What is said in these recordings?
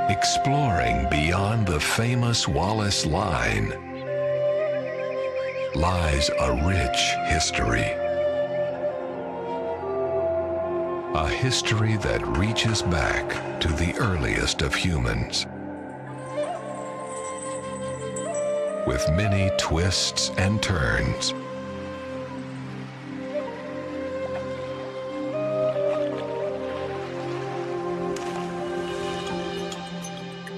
Exploring beyond the famous Wallace Line lies a rich history. A history that reaches back to the earliest of humans. With many twists and turns.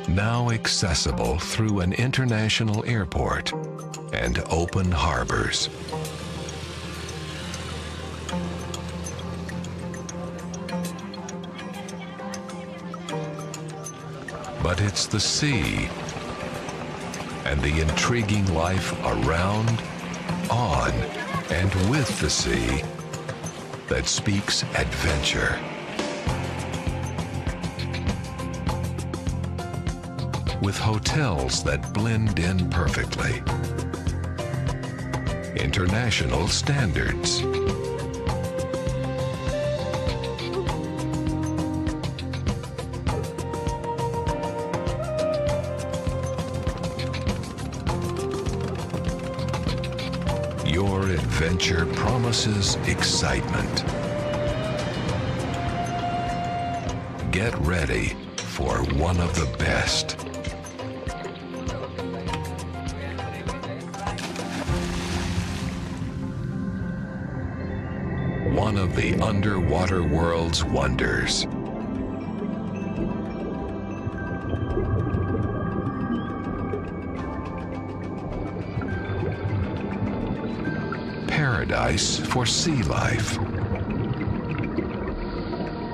Now accessible through an international airport and open harbors. But it's the sea and the intriguing life around, on, and with the sea that speaks adventure. With hotels that blend in perfectly. International standards. Your adventure promises excitement. Get ready for one of the best. One of the underwater world's wonders. Paradise for sea life.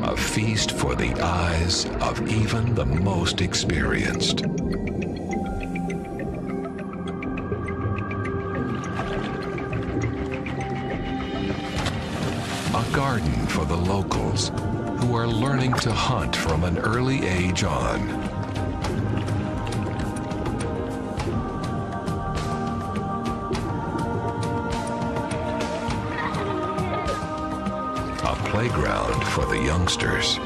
A feast for the eyes of even the most experienced. A garden for the locals who are learning to hunt from an early age on. A playground for the youngsters.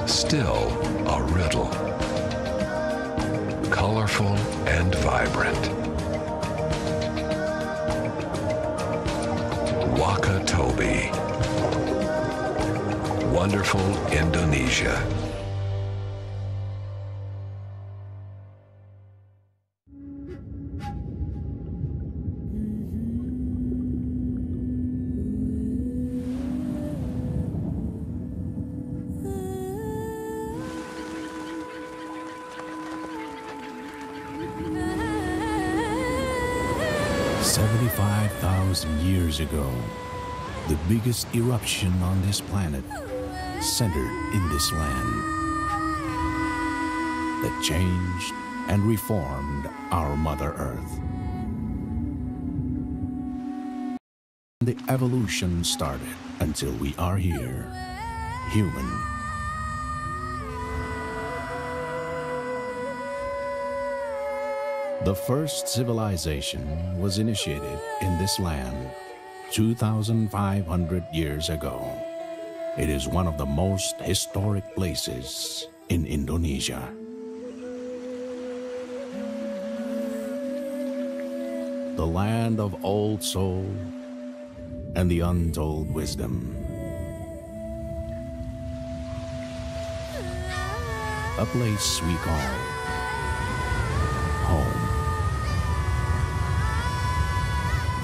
Still a riddle. Colorful and vibrant. Wakatobi. Wonderful Indonesia. Years ago, the biggest eruption on this planet centered in this land that changed and reformed our Mother Earth. The evolution started until we are here, human. The first civilization was initiated in this land 2,500 years ago. It is one of the most historic places in Indonesia. The land of old soul and the untold wisdom. A place we call home.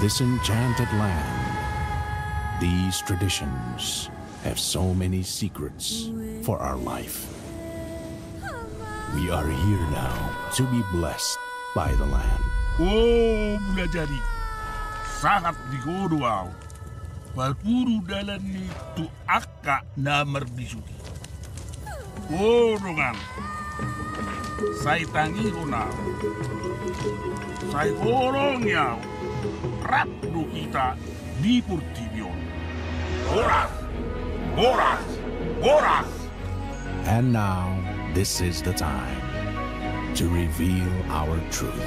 This enchanted land, these traditions have so many secrets for our life. We are here now to be blessed by the land. Oh, Bulajari, sangat digodoaw. Palpuru dalan ni tu akka na marbisuki. Oh, dongan. Sai tangi ona. Sai gorong yaw. Rapdo kita di Portivion. Boras! Boras! Boras! And now, this is the time to reveal our truth.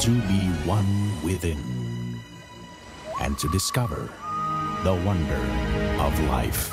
To be one within. And to discover the wonder of life.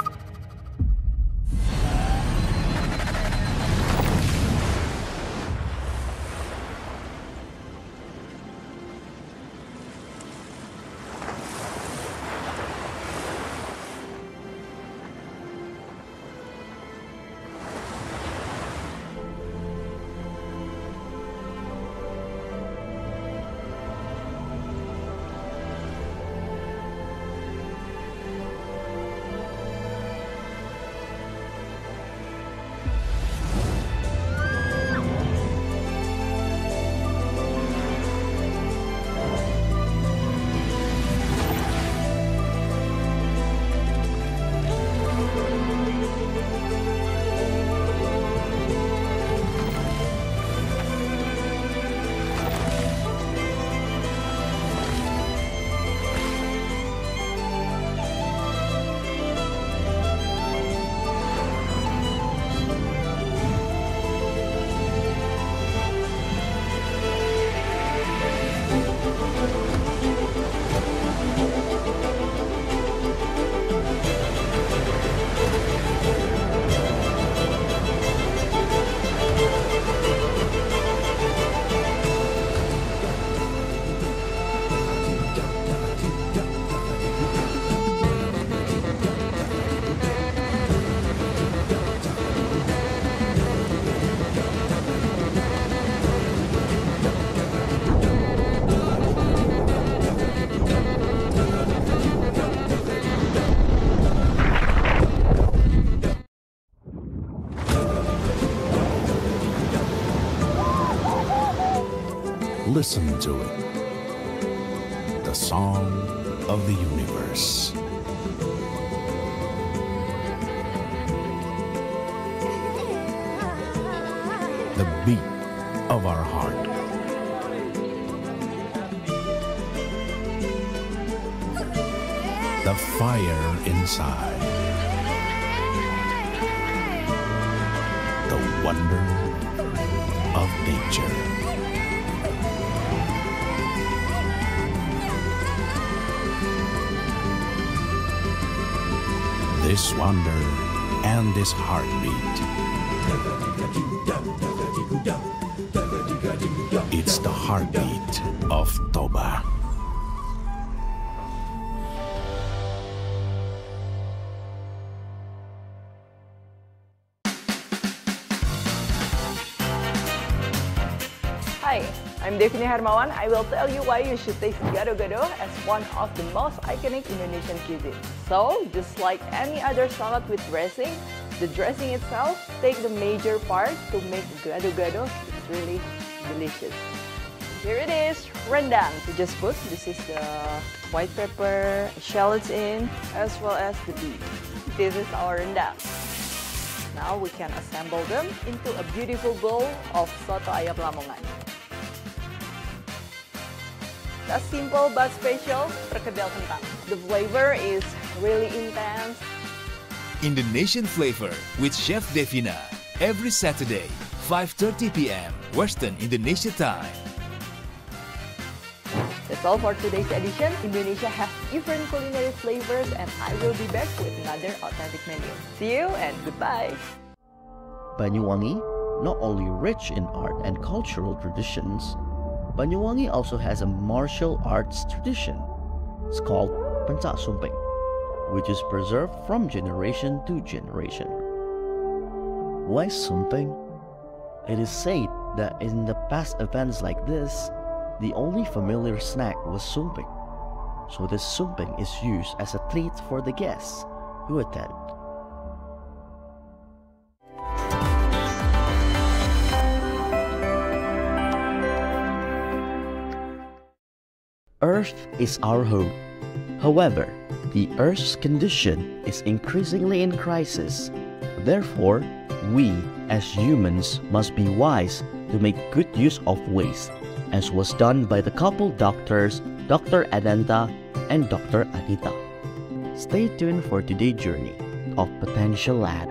Listen to it, the song of the universe. The beat of our heart. The fire inside. The wonder of nature. This wonder and this heartbeat. It's the heartbeat of Toba. Hi, I'm Devini Hermawan. I will tell you why you should taste gado-gado as one of the most iconic Indonesian cuisine. So, just like any other salad with dressing, the dressing itself takes the major part to make gado-gado really delicious. Here it is, rendang. We just put, this is the white pepper, shallots in, as well as the beef. This is our rendang. Now we can assemble them into a beautiful bowl of soto ayam Lamongan. A simple but special perkedel kentang. The flavor is really intense. Indonesian flavor with Chef Devina. Every Saturday, 5:30 p.m. Western Indonesia time. That's all for today's edition. Indonesia has different culinary flavors and I will be back with another authentic menu. See you and goodbye. Banyuwangi, not only rich in art and cultural traditions, Banyuwangi also has a martial arts tradition. It's called Pencak Sumping, which is preserved from generation to generation. Why Sumping? It is said that in the past events like this, the only familiar snack was Sumping. So this Sumping is used as a treat for the guests who attend. Earth is our home. However, the Earth's condition is increasingly in crisis. Therefore, we as humans must be wise to make good use of waste, as was done by the couple doctors Dr. Adanta and Dr. Adita. Stay tuned for today's journey of Potential Lab.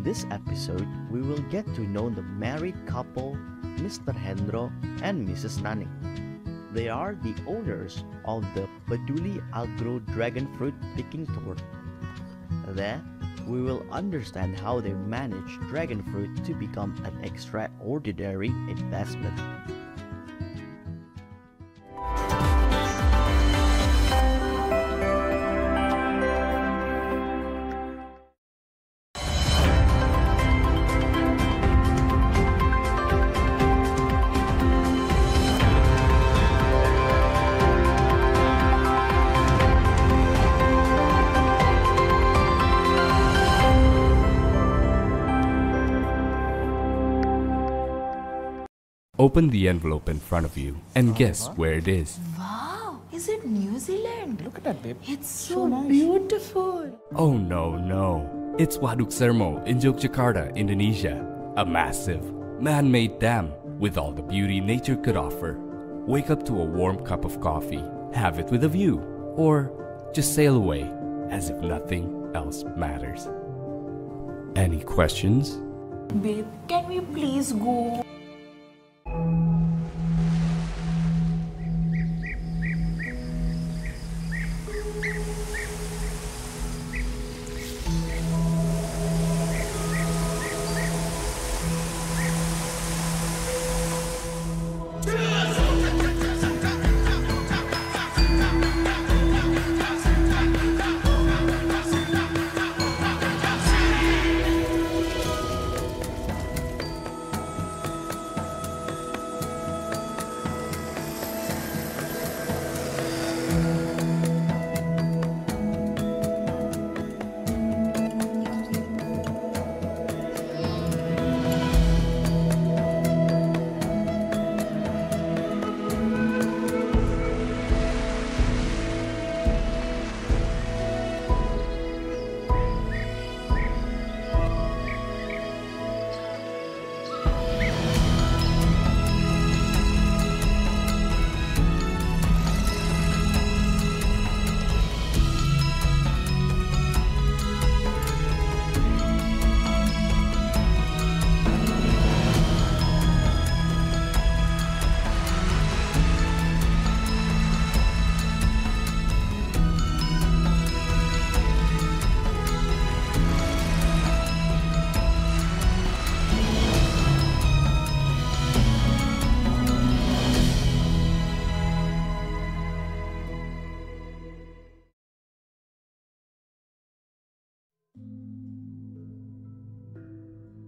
this episode, we will get to know the married couple, Mr. Hendro and Mrs. Naning. They are the owners of the Peduli Agro Dragon Fruit Picking Tour. There, we will understand how they manage dragon fruit to become an extraordinary investment. Open the envelope in front of you and guess where it is. Wow, is it New Zealand? Look at that, babe. It's so beautiful. Oh no. It's Waduk Sermo in Yogyakarta, Indonesia. A massive, man-made dam with all the beauty nature could offer. Wake up to a warm cup of coffee, have it with a view, or just sail away as if nothing else matters. Any questions? Babe, can we please go?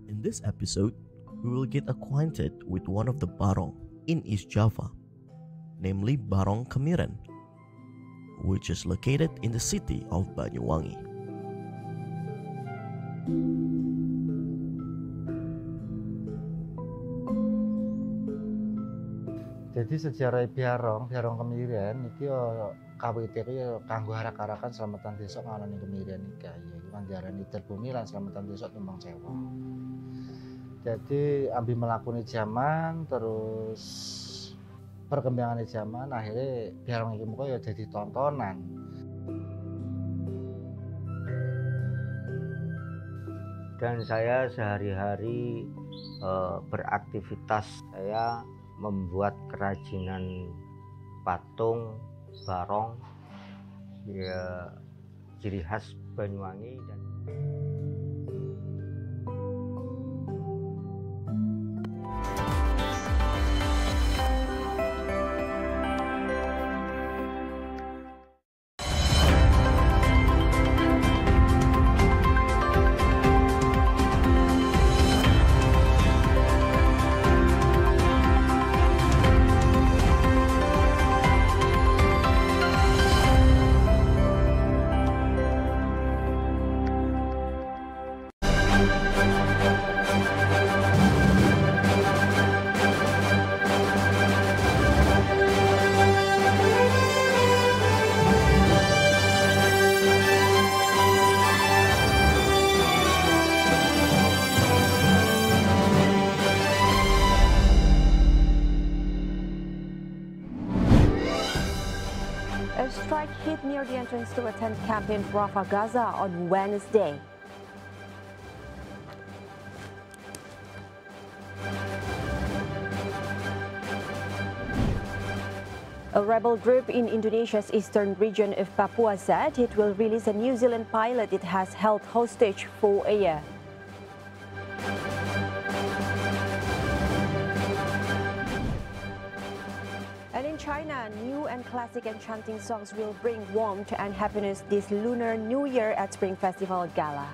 In this episode, we will get acquainted with one of the barong in East Java, namely Barong Kemiren, which is located in the city of Banyuwangi. Jadi sejarah Barong Kemiren iki kawite iki kanggo arak-arakan selamatan desa ngalani Kemiren iki ya iku kan diarani terbumi lan selamatan desa tumbang sewa. Jadi ambil melakoni zaman terus perkembangan zaman akhirnya Barong iki muka ya jadi tontonan. Dan saya sehari-hari beraktivitas, saya membuat kerajinan patung barong ya ciri khas Banyuwangi dan Strike hit near the entrance to a tent camp in Rafah, Gaza on Wednesday. A rebel group in Indonesia's eastern region of Papua said it will release a New Zealand pilot it has held hostage for a year. And in China, new and classic enchanting songs will bring warmth and happiness this Lunar New Year at Spring Festival Gala.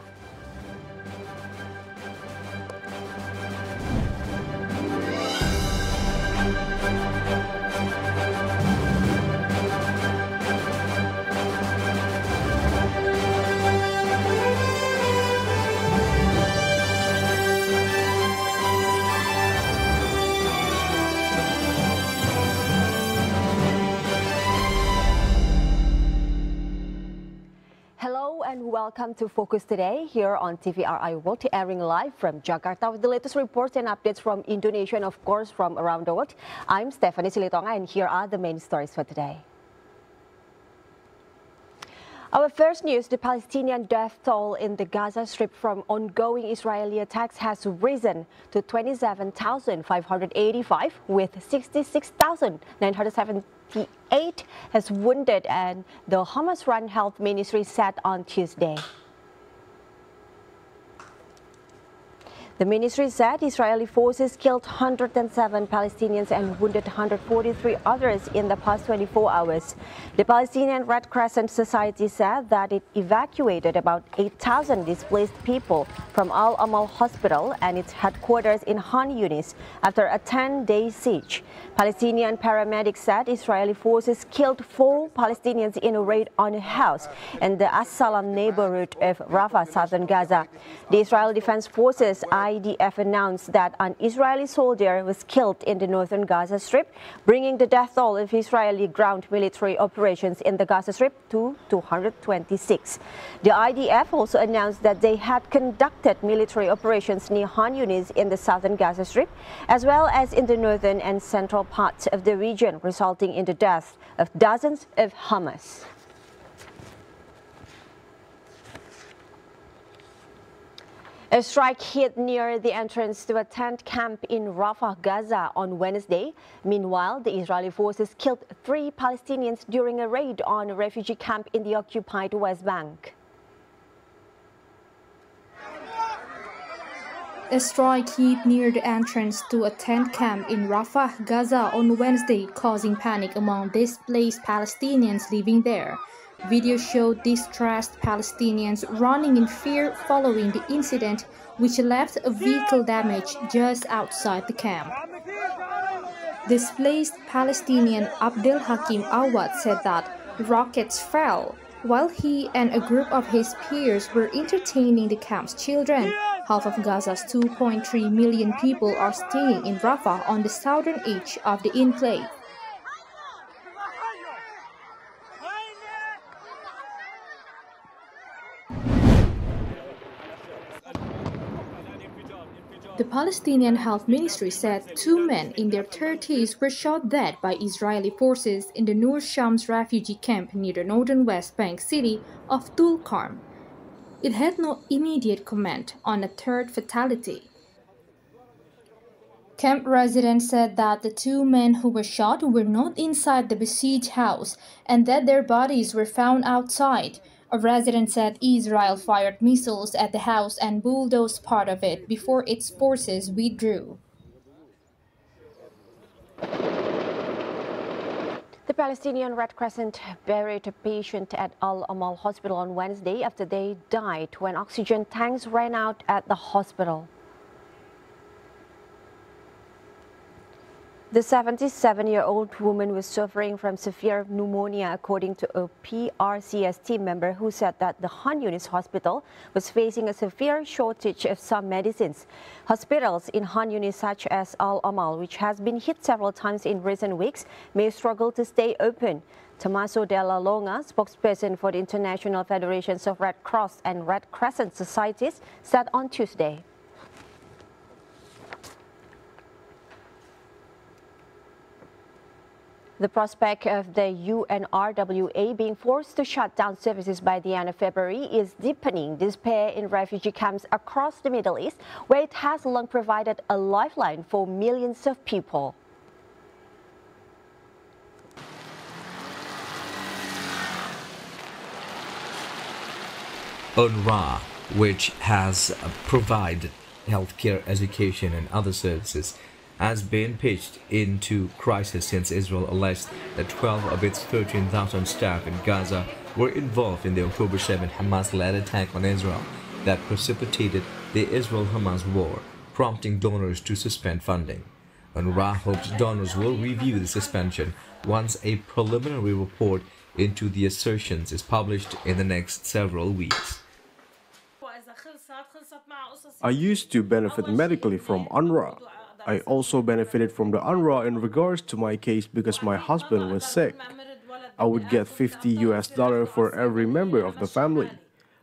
Hello and welcome to Focus Today here on TVRI World, airing live from Jakarta with the latest reports and updates from Indonesia and of course from around the world. I'm Stephanie Silitonga and here are the main stories for today. Our first news, the Palestinian death toll in the Gaza Strip from ongoing Israeli attacks has risen to 27,585, with 66,978 as wounded, and the Hamas-run health ministry said on Tuesday. The ministry said Israeli forces killed 107 Palestinians and wounded 143 others in the past 24 hours. The Palestinian Red Crescent Society said that it evacuated about 8,000 displaced people from Al Amal Hospital and its headquarters in Khan Yunis after a 10-day siege. Palestinian paramedics said Israeli forces killed 4 Palestinians in a raid on a house in the As-Salam neighborhood of Rafah, southern Gaza. The Israel Defense Forces IDF announced that an Israeli soldier was killed in the northern Gaza Strip, bringing the death toll of Israeli ground military operations in the Gaza Strip to 226. The IDF also announced that they had conducted military operations near Khan Yunis in the southern Gaza Strip, as well as in the northern and central parts of the region, resulting in the death of dozens of Hamas. A strike hit near the entrance to a tent camp in Rafah, Gaza on Wednesday. Meanwhile, the Israeli forces killed 3 Palestinians during a raid on a refugee camp in the occupied West Bank. A strike hit near the entrance to a tent camp in Rafah, Gaza on Wednesday, causing panic among displaced Palestinians living there. Video showed distressed Palestinians running in fear following the incident, which left a vehicle damage just outside the camp. Displaced Palestinian Abdel Hakim Awad said that rockets fell while he and a group of his peers were entertaining the camp's children. Half of Gaza's 2.3 million people are staying in Rafah on the southern edge of the enclave. The Palestinian Health Ministry said 2 men in their 30s were shot dead by Israeli forces in the Nur Shams refugee camp near the northern West Bank city of Tulkarm. It had no immediate comment on a third fatality. Camp residents said that the 2 men who were shot were not inside the besieged house and that their bodies were found outside. A resident said Israel fired missiles at the house and bulldozed part of it before its forces withdrew. The Palestinian Red Crescent buried a patient at Al Amal Hospital on Wednesday after they died when oxygen tanks ran out at the hospital. The 77-year-old woman was suffering from severe pneumonia, according to a PRCS team member who said that the Khan Yunis hospital was facing a severe shortage of some medicines. Hospitals in Khan Yunis, such as Al Amal, which has been hit several times in recent weeks, may struggle to stay open. Tommaso Della Longa, spokesperson for the International Federations of Red Cross and Red Crescent Societies, said on Tuesday. The prospect of the UNRWA being forced to shut down services by the end of February is deepening despair in refugee camps across the Middle East, where it has long provided a lifeline for millions of people. UNRWA, which has provided healthcare, education, and other services, has been pitched into crisis since Israel alleged that 12 of its 13,000 staff in Gaza were involved in the October 7 Hamas-led attack on Israel that precipitated the Israel-Hamas war, prompting donors to suspend funding. UNRWA hopes donors will review the suspension once a preliminary report into the assertions is published in the next several weeks. I used to benefit medically from UNRWA. I also benefited from the UNRWA in regards to my case because my husband was sick. I would get $50 for every member of the family.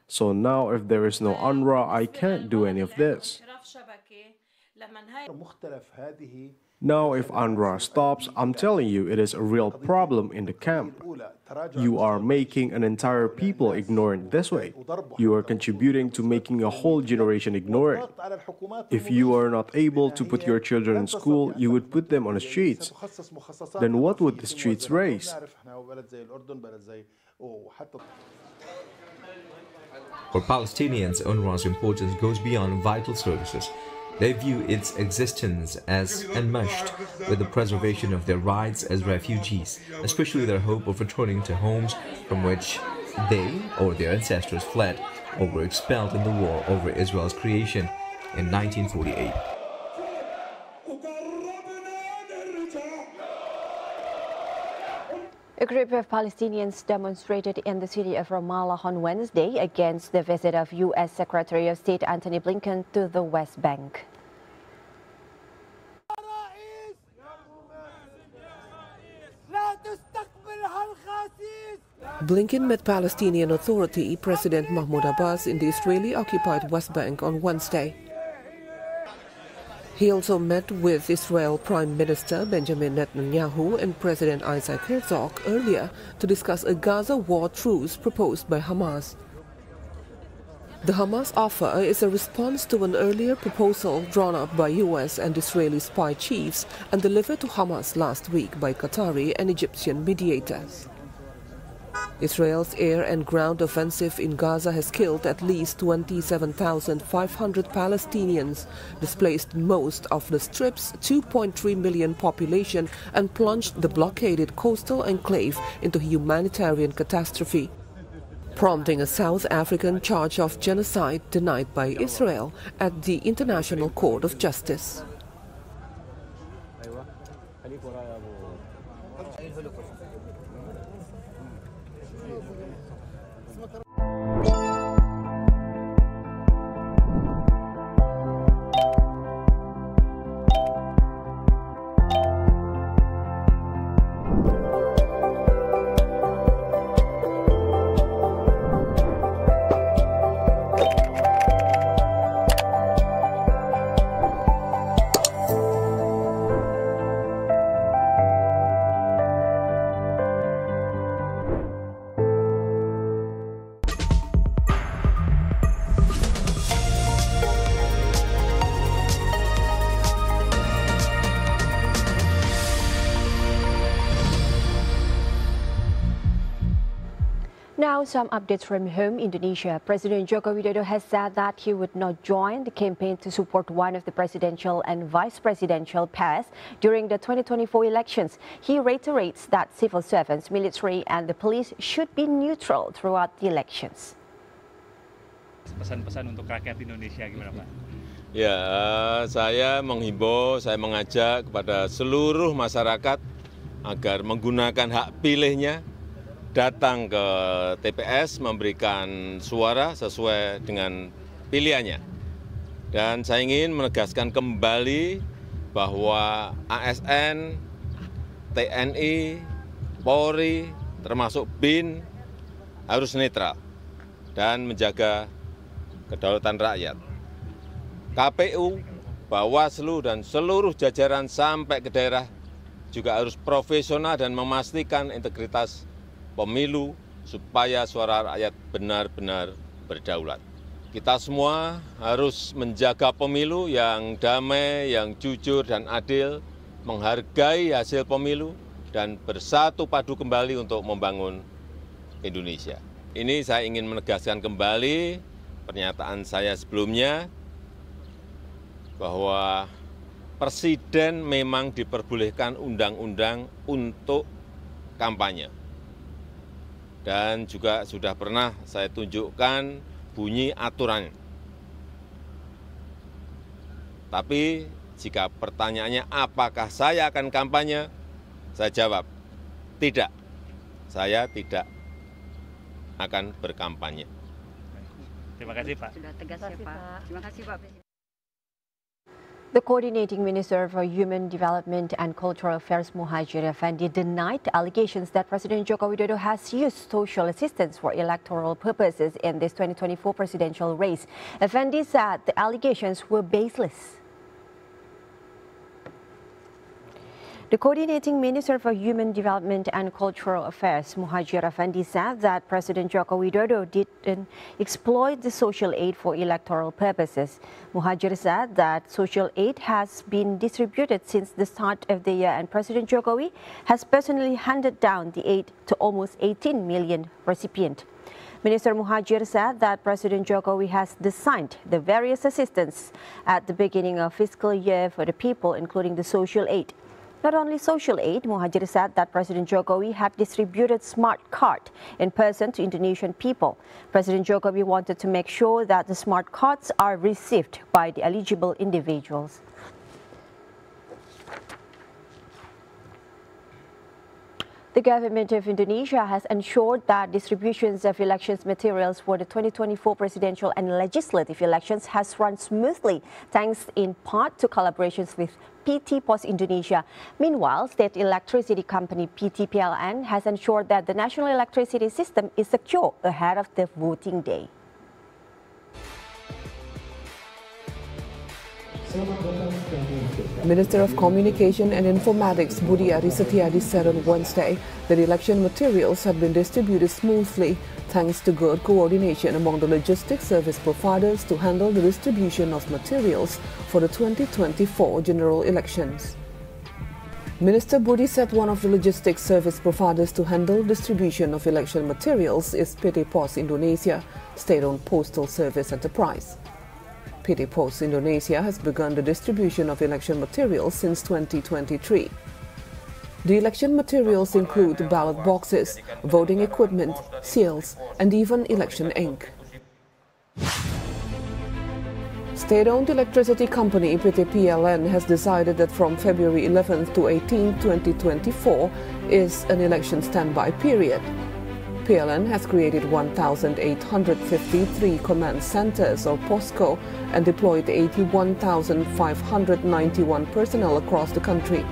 So now if there is no UNRWA, I can't do any of this. Now if UNRWA stops, I'm telling you, it is a real problem in the camp. You are making an entire people ignorant this way. You are contributing to making a whole generation ignorant. If you are not able to put your children in school, you would put them on the streets. Then what would the streets raise? For Palestinians, UNRWA's importance goes beyond vital services. They view its existence as enmeshed with the preservation of their rights as refugees, especially their hope of returning to homes from which they or their ancestors fled or were expelled in the war over Israel's creation in 1948. A group of Palestinians demonstrated in the city of Ramallah on Wednesday against the visit of U.S. Secretary of State Antony Blinken to the West Bank. Blinken met Palestinian Authority President Mahmoud Abbas in the Israeli-occupied West Bank on Wednesday. He also met with Israel Prime Minister Benjamin Netanyahu and President Isaac Herzog earlier to discuss a Gaza war truce proposed by Hamas. The Hamas offer is a response to an earlier proposal drawn up by U.S. and Israeli spy chiefs and delivered to Hamas last week by Qatari and Egyptian mediators. Israel's air and ground offensive in Gaza has killed at least 27,500 Palestinians, displaced most of the Strip's 2.3 million population, and plunged the blockaded coastal enclave into humanitarian catastrophe, prompting a South African charge of genocide denied by Israel at the International Court of Justice. Now, some updates from home Indonesia. President Joko Widodo has said that he would not join the campaign to support one of the presidential and vice presidential pairs during the 2024 elections. He reiterates that civil servants, military and the police should be neutral throughout the elections. Pesan-pesan untuk rakyat Indonesia gimana Pak? Ya, saya menghimbau, saya mengajak kepada seluruh masyarakat agar menggunakan hak pilihnya, datang ke TPS memberikan suara sesuai dengan pilihannya. Dan saya ingin menegaskan kembali bahwa ASN, TNI, Polri, termasuk BIN harus netral dan menjaga kedaulatan rakyat. KPU, Bawaslu, dan seluruh jajaran sampai ke daerah juga harus profesional dan memastikan integritas pemilu supaya suara rakyat benar-benar berdaulat. Kita semua harus menjaga pemilu yang damai, yang jujur dan adil, menghargai hasil pemilu, dan bersatu padu kembali untuk membangun Indonesia. Ini saya ingin menegaskan kembali pernyataan saya sebelumnya bahwa Presiden memang diperbolehkan undang-undang untuk kampanye. Dan juga sudah pernah saya tunjukkan bunyi aturannya. Tapi jika pertanyaannya apakah saya akan kampanye, saya jawab, tidak. Saya tidak akan berkampanye. Terima kasih, Pak. Sudah tegas ya, Pak. Terima kasih, Pak Presiden. The Coordinating Minister for Human Development and Cultural Affairs, Muhajir Effendi, denied allegations that President Joko Widodo has used social assistance for electoral purposes in this 2024 presidential race. Effendi said the allegations were baseless. The Coordinating Minister for Human Development and Cultural Affairs, Muhajir Effendi, said that President Joko Widodo didn't exploit the social aid for electoral purposes. Muhajir said that social aid has been distributed since the start of the year and President Jokowi has personally handed down the aid to almost 18 million recipients. Minister Muhajir said that President Jokowi has designed the various assistance at the beginning of fiscal year for the people, including the social aid. Not only social aid, Muhajir said that President Jokowi had distributed smart card in person to Indonesian people. President Jokowi wanted to make sure that the smart cards are received by the eligible individuals. The government of Indonesia has ensured that distributions of elections materials for the 2024 presidential and legislative elections has run smoothly, thanks in part to collaborations with PT Pos Indonesia. Meanwhile, state electricity company PT PLN has ensured that the national electricity system is secure ahead of the voting day. Minister of Communication and Informatics Budi Ari Setiadi said on Wednesday that election materials have been distributed smoothly thanks to good coordination among the logistics service providers to handle the distribution of materials for the 2024 general elections. Minister Budi said one of the logistics service providers to handle distribution of election materials is PT Pos Indonesia, state-owned postal service enterprise. PT Pos Indonesia has begun the distribution of election materials since 2023. The election materials include ballot boxes, voting equipment, seals, and even election ink. State-owned electricity company PT PLN has decided that from February 11th to 18th, 2024 is an election standby period. PLN has created 1,853 command centers or POSCO and deployed 81,591 personnel across the country.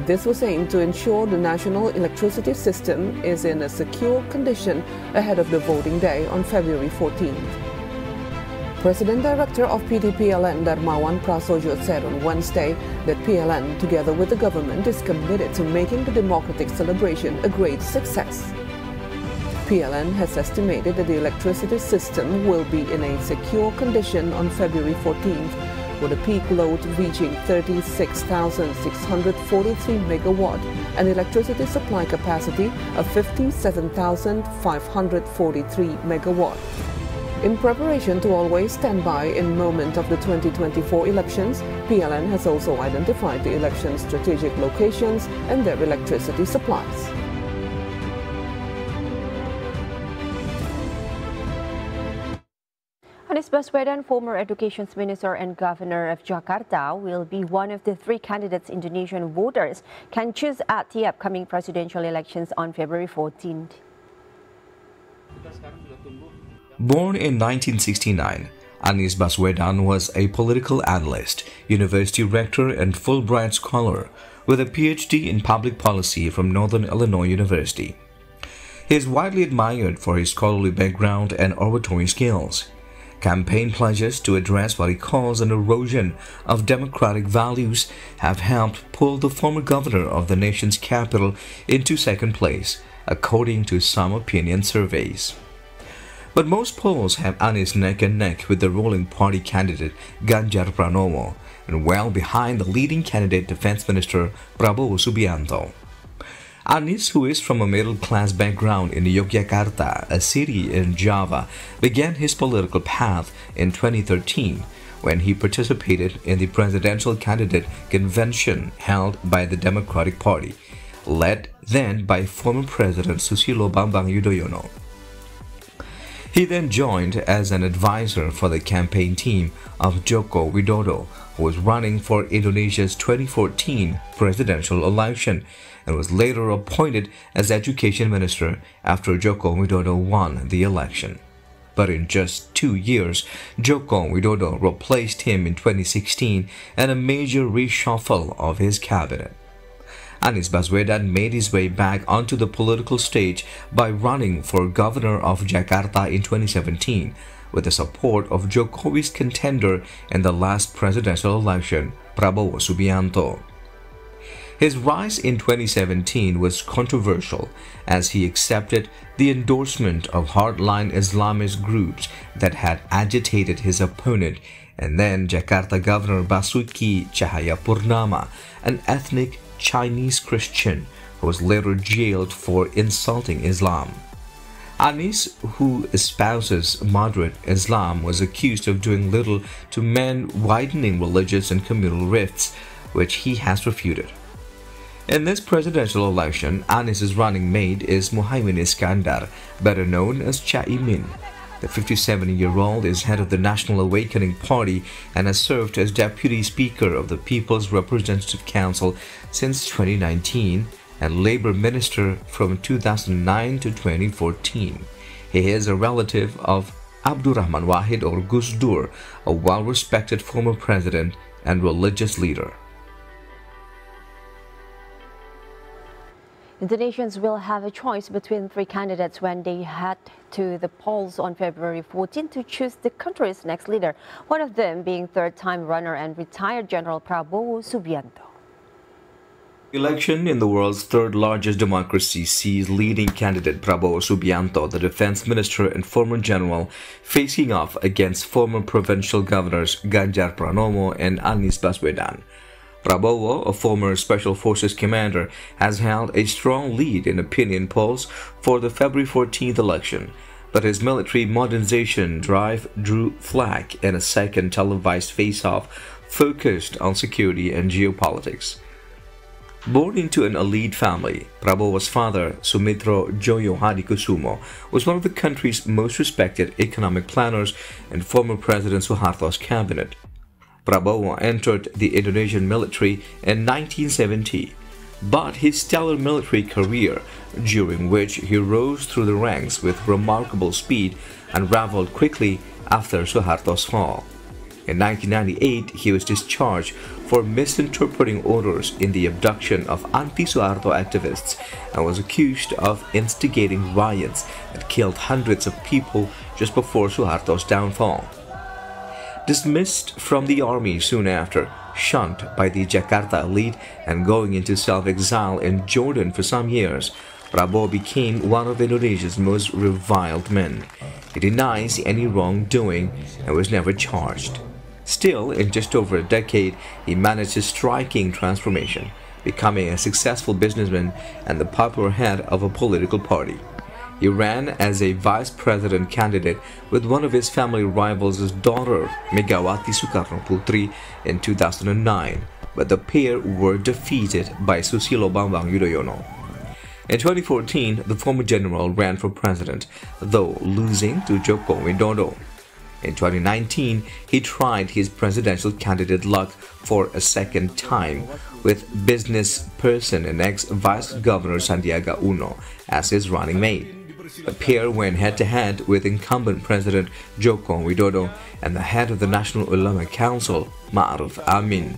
This was aimed to ensure the national electricity system is in a secure condition ahead of the voting day on February 14th. President Director of PT PLN Darmawan Prasojo said on Wednesday that PLN, together with the government, is committed to making the democratic celebration a great success. PLN has estimated that the electricity system will be in a secure condition on February 14th, with a peak load reaching 36,643 megawatt and electricity supply capacity of 57,543 megawatt. In preparation to always stand by in moment of the 2024 elections, PLN has also identified the election strategic locations and their electricity supplies. Anies Baswedan, former Education Minister and Governor of Jakarta, will be one of the 3 candidates Indonesian voters can choose at the upcoming presidential elections on February 14th. Born in 1969, Anies Baswedan was a political analyst, university rector and Fulbright scholar with a PhD in public policy from Northern Illinois University. He is widely admired for his scholarly background and oratory skills. Campaign pledges to address what he calls an erosion of democratic values have helped pull the former governor of the nation's capital into second place, according to some opinion surveys. But most polls have Anies neck and neck with the ruling party candidate Ganjar Pranowo and well behind the leading candidate Defense Minister Prabowo Subianto. Anies, who is from a middle-class background in Yogyakarta, a city in Java, began his political path in 2013 when he participated in the presidential candidate convention held by the Democratic Party, led then by former President Susilo Bambang Yudhoyono. He then joined as an advisor for the campaign team of Joko Widodo, who was running for Indonesia's 2014 presidential election and was later appointed as education minister after Joko Widodo won the election. But in just 2 years, Joko Widodo replaced him in 2016 and a major reshuffle of his cabinet. Anies Baswedan made his way back onto the political stage by running for governor of Jakarta in 2017 with the support of Jokowi's contender in the last presidential election, Prabowo Subianto. His rise in 2017 was controversial as he accepted the endorsement of hardline Islamist groups that had agitated his opponent, and then Jakarta Governor Basuki Cahayapurnama, an ethnic Chinese Christian who was later jailed for insulting Islam. Anies, who espouses moderate Islam, was accused of doing little to mend widening religious and communal rifts, which he has refuted. In this presidential election, Anies' running mate is Muhaimin Iskandar, better known as Chaimin. The 57-year-old is head of the National Awakening Party and has served as Deputy Speaker of the People's Representative Council since 2019 and Labour Minister from 2009 to 2014. He is a relative of Abdurrahman Wahid or Gus Dur, a well-respected former president and religious leader. Indonesians will have a choice between 3 candidates when they head to the polls on February 14 to choose the country's next leader, one of them being third-time runner and retired General Prabowo Subianto. Election in the world's third-largest democracy sees leading candidate Prabowo Subianto, the defense minister and former general, facing off against former provincial governors Ganjar Pranowo and Anies Baswedan. Prabowo, a former Special Forces commander, has held a strong lead in opinion polls for the February 14th election, but his military modernization drive drew flack in a second televised face-off focused on security and geopolitics. Born into an elite family, Prabowo's father, Sumitro Joyo Hadikusumo, was one of the country's most respected economic planners and former President Suharto's cabinet. Prabowo entered the Indonesian military in 1970, but his stellar military career, during which he rose through the ranks with remarkable speed, unraveled quickly after Suharto's fall. In 1998, he was discharged for misinterpreting orders in the abduction of anti-Suharto activists and was accused of instigating riots that killed hundreds of people just before Suharto's downfall. Dismissed from the army soon after, shunned by the Jakarta elite and going into self-exile in Jordan for some years, Prabowo became one of Indonesia's most reviled men. He denies any wrongdoing and was never charged. Still, in just over a decade, he managed a striking transformation, becoming a successful businessman and the popular head of a political party. He ran as a vice president candidate with one of his family rivals' daughter, Megawati Soekarno Putri, in 2009, but the pair were defeated by Susilo Bambang Yudhoyono. In 2014, the former general ran for president, though losing to Joko Widodo. In 2019, he tried his presidential candidate luck for a second time with business person and ex-vice governor Sandiaga Uno as his running mate. The pair went head-to-head with incumbent President Joko Widodo and the head of the National Ulama Council, Ma'ruf Amin.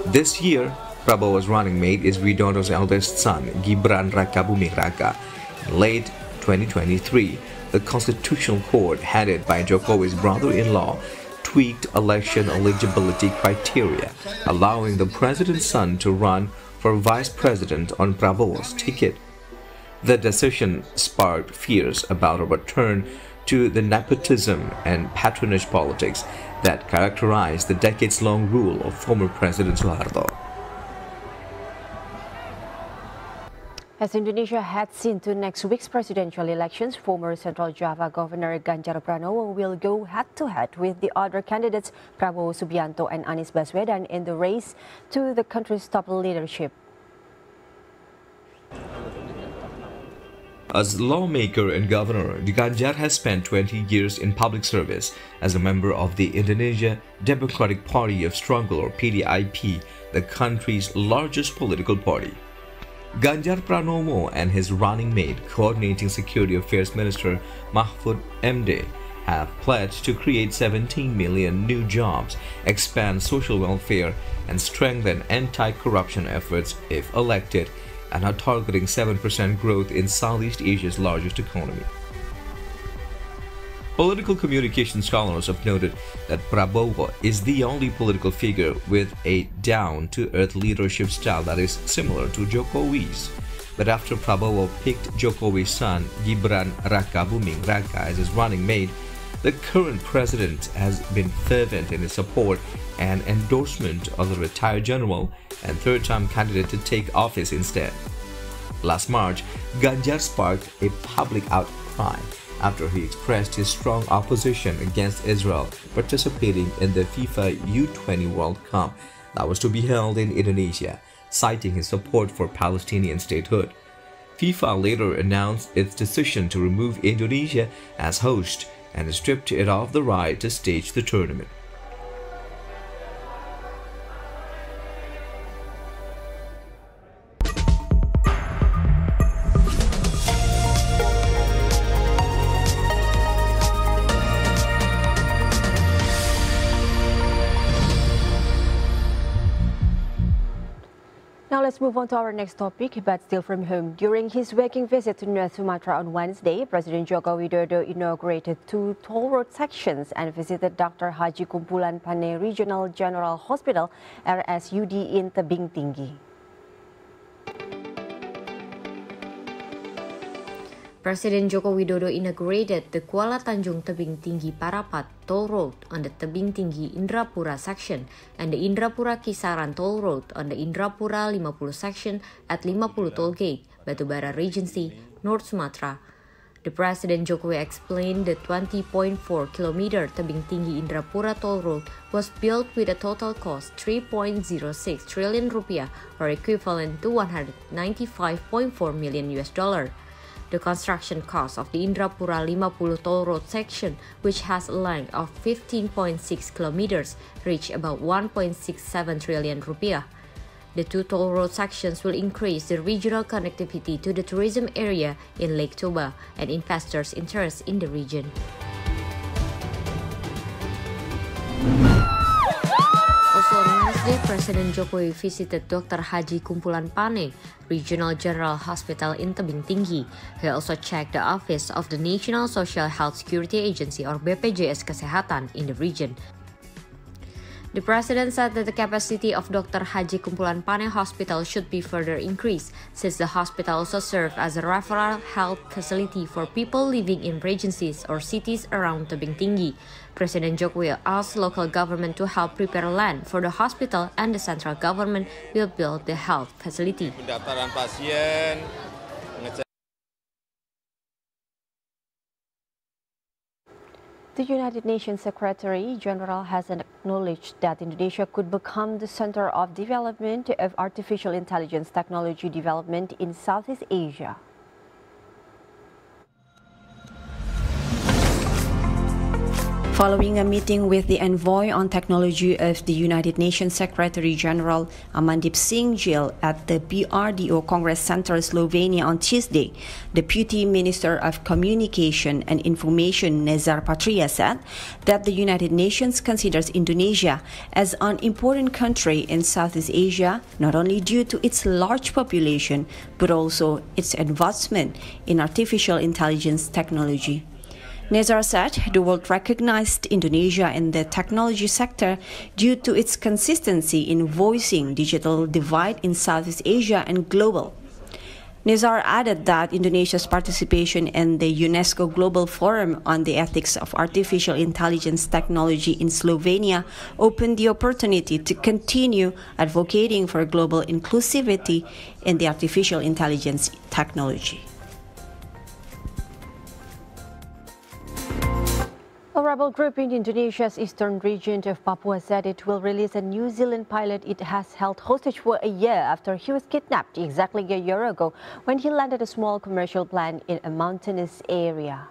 This year, Prabowo's running mate is Widodo's eldest son, Gibran Rakabuming Raka. In late 2023, the Constitutional Court, headed by Jokowi's brother-in-law, tweaked election eligibility criteria, allowing the president's son to run for vice president on Prabowo's ticket. The decision sparked fears about a return to the nepotism and patronage politics that characterized the decades-long rule of former President Suharto. As Indonesia heads into next week's presidential elections, former Central Java Governor Ganjar Pranowo will go head-to-head with the other candidates Prabowo Subianto and Anies Baswedan in the race to the country's top leadership. As lawmaker and governor, Ganjar has spent 20 years in public service as a member of the Indonesia Democratic Party of Struggle, or PDIP, the country's largest political party. Ganjar Pranowo and his running mate, Coordinating Security Affairs Minister Mahfud MD, have pledged to create 17 million new jobs, expand social welfare, and strengthen anti-corruption efforts if elected, and are targeting 7% growth in Southeast Asia's largest economy. Political communication scholars have noted that Prabowo is the only political figure with a down-to-earth leadership style that is similar to Jokowi's. But after Prabowo picked Jokowi's son, Gibran Rakabuming Raka, as his running mate, the current president has been fervent in his support and endorsement of the retired general and third-time candidate to take office instead. Last March, Ganjar sparked a public outcry after he expressed his strong opposition against Israel participating in the FIFA U20 World Cup that was to be held in Indonesia, citing his support for Palestinian statehood. FIFA later announced its decision to remove Indonesia as host and stripped it of the right to stage the tournament. Now let's move on to our next topic, but still from home. During his working visit to North Sumatra on Wednesday, President Joko Widodo inaugurated 2 toll road sections and visited Dr. Haji Kumpulan Pane Regional General Hospital (RSUD) in Tebing Tinggi. President Joko Widodo inaugurated the Kuala Tanjung Tebing Tinggi Parapat toll road on the Tebing Tinggi Indrapura section and the Indrapura Kisaran toll road on the Indrapura 50 section at 50 toll gate, Batubara Regency, North Sumatra. The President Jokowi explained the 20.4 km Tebing Tinggi Indrapura toll road was built with a total cost 3.06 trillion rupiah, or equivalent to $195.4 million. The construction cost of the Indrapura 50 toll road section, which has a length of 15.6 kilometers, reached about 1.67 trillion rupiah. The 2 toll road sections will increase the regional connectivity to the tourism area in Lake Toba and investors' interest in the region. Also on Wednesday, President Jokowi visited Dr. Haji Kumpulan Pane Regional General Hospital in Tebing Tinggi. He also checked the office of the National Social Health Security Agency, or BPJS Kesehatan, in the region. The President said that the capacity of Dr. Haji Kumpulan Pane Hospital should be further increased, since the hospital also serves as a referral health facility for people living in regencies or cities around Tebing Tinggi. President Jokowi asked local government to help prepare land for the hospital, and the central government will build the health facility. Pendaftaran pasien, The United Nations Secretary General has acknowledged that Indonesia could become the center of development of artificial intelligence technology development in Southeast Asia. Following a meeting with the envoy on technology of the United Nations Secretary General Amandip Singh Gill at the BRDO Congress Center, Slovenia on Tuesday, Deputy Minister of Communication and Information Nezar Patria said that the United Nations considers Indonesia as an important country in Southeast Asia, not only due to its large population, but also its advancement in artificial intelligence technology. Nezar said the world recognized Indonesia in the technology sector due to its consistency in voicing digital divide in Southeast Asia and global. Nizar added that Indonesia's participation in the UNESCO Global Forum on the Ethics of Artificial Intelligence Technology in Slovenia opened the opportunity to continue advocating for global inclusivity in the artificial intelligence technology. A rebel group in Indonesia's eastern region of Papua said it will release a New Zealand pilot it has held hostage for a year after he was kidnapped exactly a year ago when he landed a small commercial plane in a mountainous area.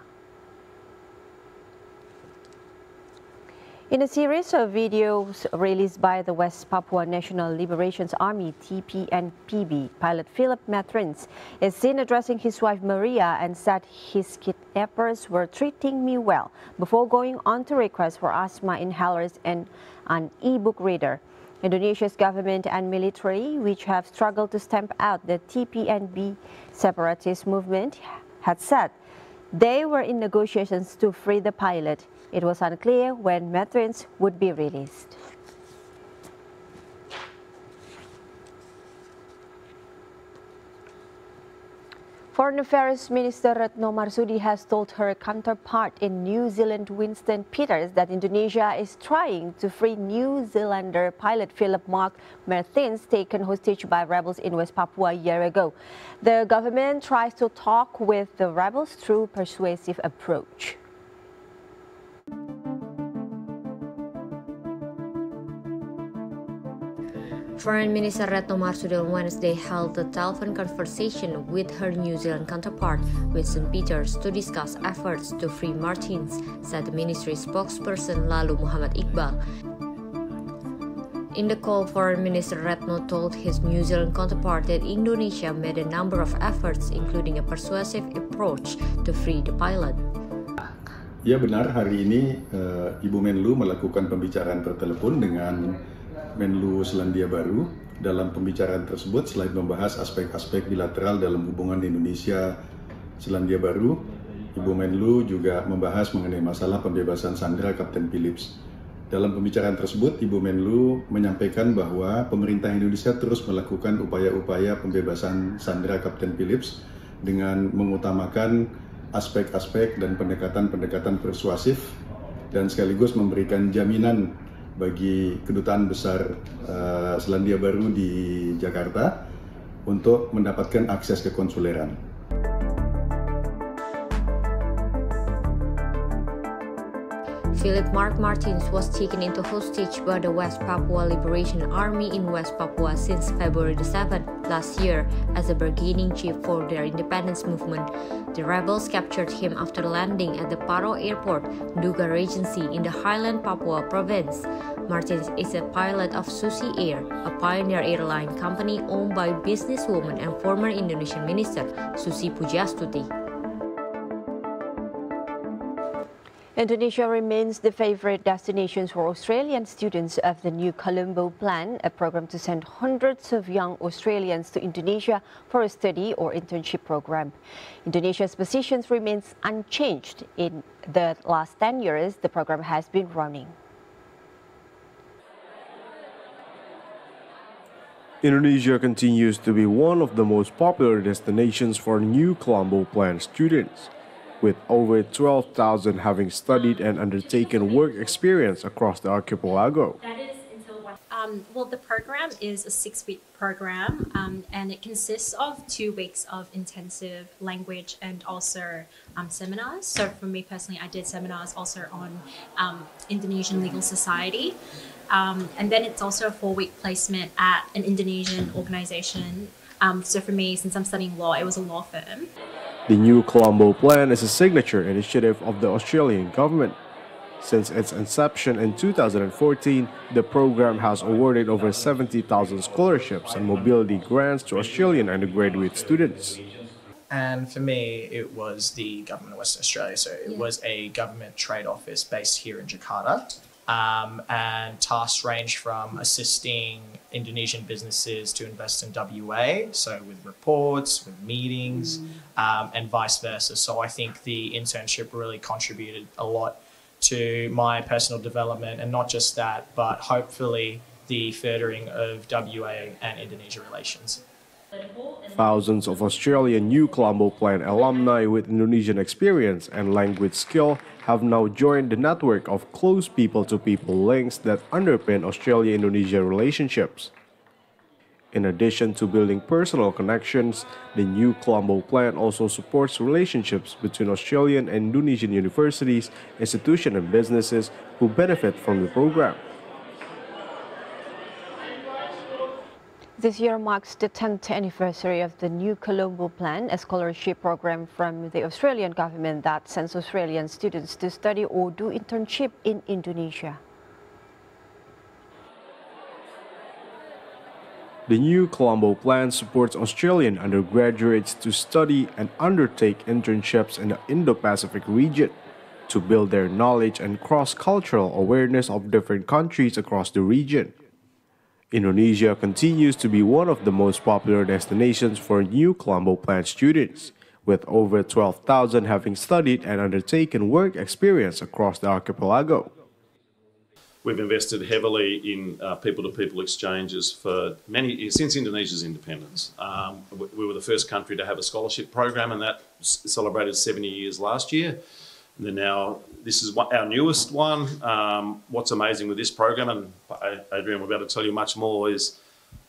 In a series of videos released by the West Papua National Liberation Army (TPNPB), pilot Philip Matrins is seen addressing his wife Maria and said his kidnappers were treating me well before going on to request for asthma inhalers and an e-book reader. Indonesia's government and military, which have struggled to stamp out the TPNB separatist movement, had said they were in negotiations to free the pilot. It was unclear when Matrins would be released. Foreign Affairs Minister Retno Marsudi has told her counterpart in New Zealand, Winston Peters, that Indonesia is trying to free New Zealander pilot Philip Mark Martins, taken hostage by rebels in West Papua a year ago. The government tries to talk with the rebels through persuasive approach. Foreign Minister Retno Marsudi on Wednesday held a telephone conversation with her New Zealand counterpart, Winston Peters, to discuss efforts to free Martins, said the ministry spokesperson Lalu Muhammad Iqbal. In the call, Foreign Minister Retno told his New Zealand counterpart that Indonesia made a number of efforts, including a persuasive approach to free the pilot. Ya benar, hari ini Ibu Menlu melakukan pembicaraan per telepon dengan Menlu Selandia Baru. Dalam pembicaraan tersebut, selain membahas aspek-aspek bilateral dalam hubungan Indonesia Selandia Baru, Ibu Menlu juga membahas mengenai masalah pembebasan sandera Kapten Phillips. Dalam pembicaraan tersebut, Ibu Menlu menyampaikan bahwa pemerintah Indonesia terus melakukan upaya-upaya pembebasan sandera Kapten Phillips dengan mengutamakan aspek-aspek dan pendekatan-pendekatan persuasif dan sekaligus memberikan jaminan bagi Kedutaan Besar Selandia Baru di Jakarta untuk mendapatkan akses ke konsuleran. Philip Mark Martins was taken into hostage by the West Papua Liberation Army in West Papua since February 7 last year as a bargaining chip for their independence movement. The rebels captured him after landing at the Paro Airport, Duga Regency in the Highland Papua province. Martins is a pilot of Susi Air, a pioneer airline company owned by businesswoman and former Indonesian minister Susi Pujastuti. Indonesia remains the favorite destination for Australian students of the new Colombo Plan, a program to send hundreds of young Australians to Indonesia for a study or internship program. Indonesia's position remains unchanged. In the last 10 years, the program has been running. Indonesia continues to be one of the most popular destinations for new Colombo Plan students, with over 12,000 having studied and undertaken work experience across the archipelago. Well, the program is a 6-week program and it consists of 2 weeks of intensive language and also seminars. So for me personally, I did seminars also on Indonesian legal society. And then it's also a 4-week placement at an Indonesian organization. So for me, since I'm studying law, it was a law firm. The new Colombo Plan is a signature initiative of the Australian government. Since its inception in 2014, the program has awarded over 70,000 scholarships and mobility grants to Australian undergraduate students. And for me, it was the Government of Western Australia. So it was a government trade office based here in Jakarta. And tasks range from assisting Indonesian businesses to invest in WA, so with reports, with meetings, and vice versa. So I think the internship really contributed a lot to my personal development, and not just that, but hopefully the furthering of WA and Indonesia relations. Thousands of Australian New Colombo Plan alumni with Indonesian experience and language skill have now joined the network of close people-to-people links that underpin Australia-Indonesia relationships. In addition to building personal connections, the New Colombo Plan also supports relationships between Australian and Indonesian universities, institutions, and businesses who benefit from the program. This year marks the 10th anniversary of the New Colombo Plan, a scholarship program from the Australian government that sends Australian students to study or do internship in Indonesia. The New Colombo Plan supports Australian undergraduates to study and undertake internships in the Indo-Pacific region to build their knowledge and cross-cultural awareness of different countries across the region. Indonesia continues to be one of the most popular destinations for New Colombo Plan students, with over 12,000 having studied and undertaken work experience across the archipelago. We've invested heavily in people-to-people exchanges since Indonesia's independence. We were the first country to have a scholarship program, and that celebrated 70 years last year. And then now, this is our newest one. What's amazing with this program, and Adrian will be able to tell you much more, is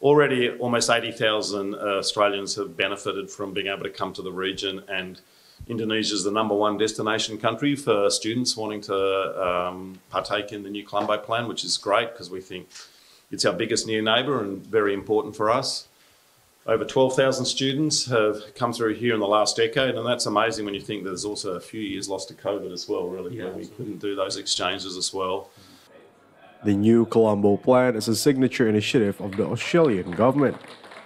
already almost 80,000 Australians have benefited from being able to come to the region, and Indonesia is the #1 destination country for students wanting to partake in the New Colombo Plan, which is great because we think it's our biggest near neighbour and very important for us. Over 12,000 students have come through here in the last decade, and that's amazing when you think there's also a few years lost to COVID as well, really, where we couldn't do those exchanges as well. The New Colombo Plan is a signature initiative of the Australian government.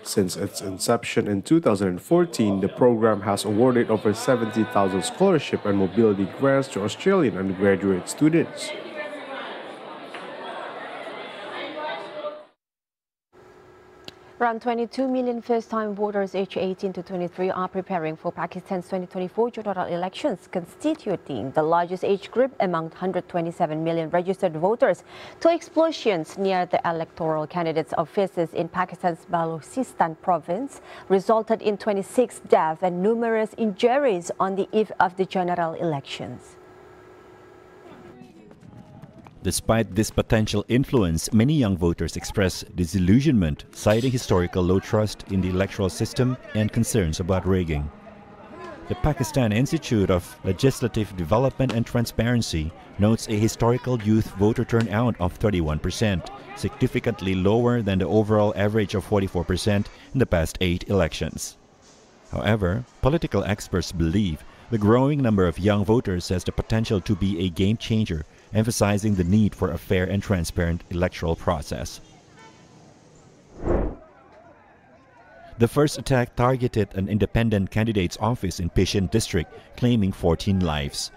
Since its inception in 2014, the program has awarded over 70,000 scholarship and mobility grants to Australian undergraduate students. Around 22 million first-time voters aged 18 to 23 are preparing for Pakistan's 2024 general elections, constituting the largest age group among 127 million registered voters. Two explosions near the electoral candidates' offices in Pakistan's Balochistan province resulted in 26 deaths and numerous injuries on the eve of the general elections. Despite this potential influence, many young voters express disillusionment, citing historical low trust in the electoral system and concerns about rigging. The Pakistan Institute of Legislative Development and Transparency notes a historical youth voter turnout of 31%, significantly lower than the overall average of 44% in the past 8 elections. However, political experts believe the growing number of young voters has the potential to be a game changer, emphasizing the need for a fair and transparent electoral process. The first attack targeted an independent candidate's office in Pishin district, claiming 14 lives.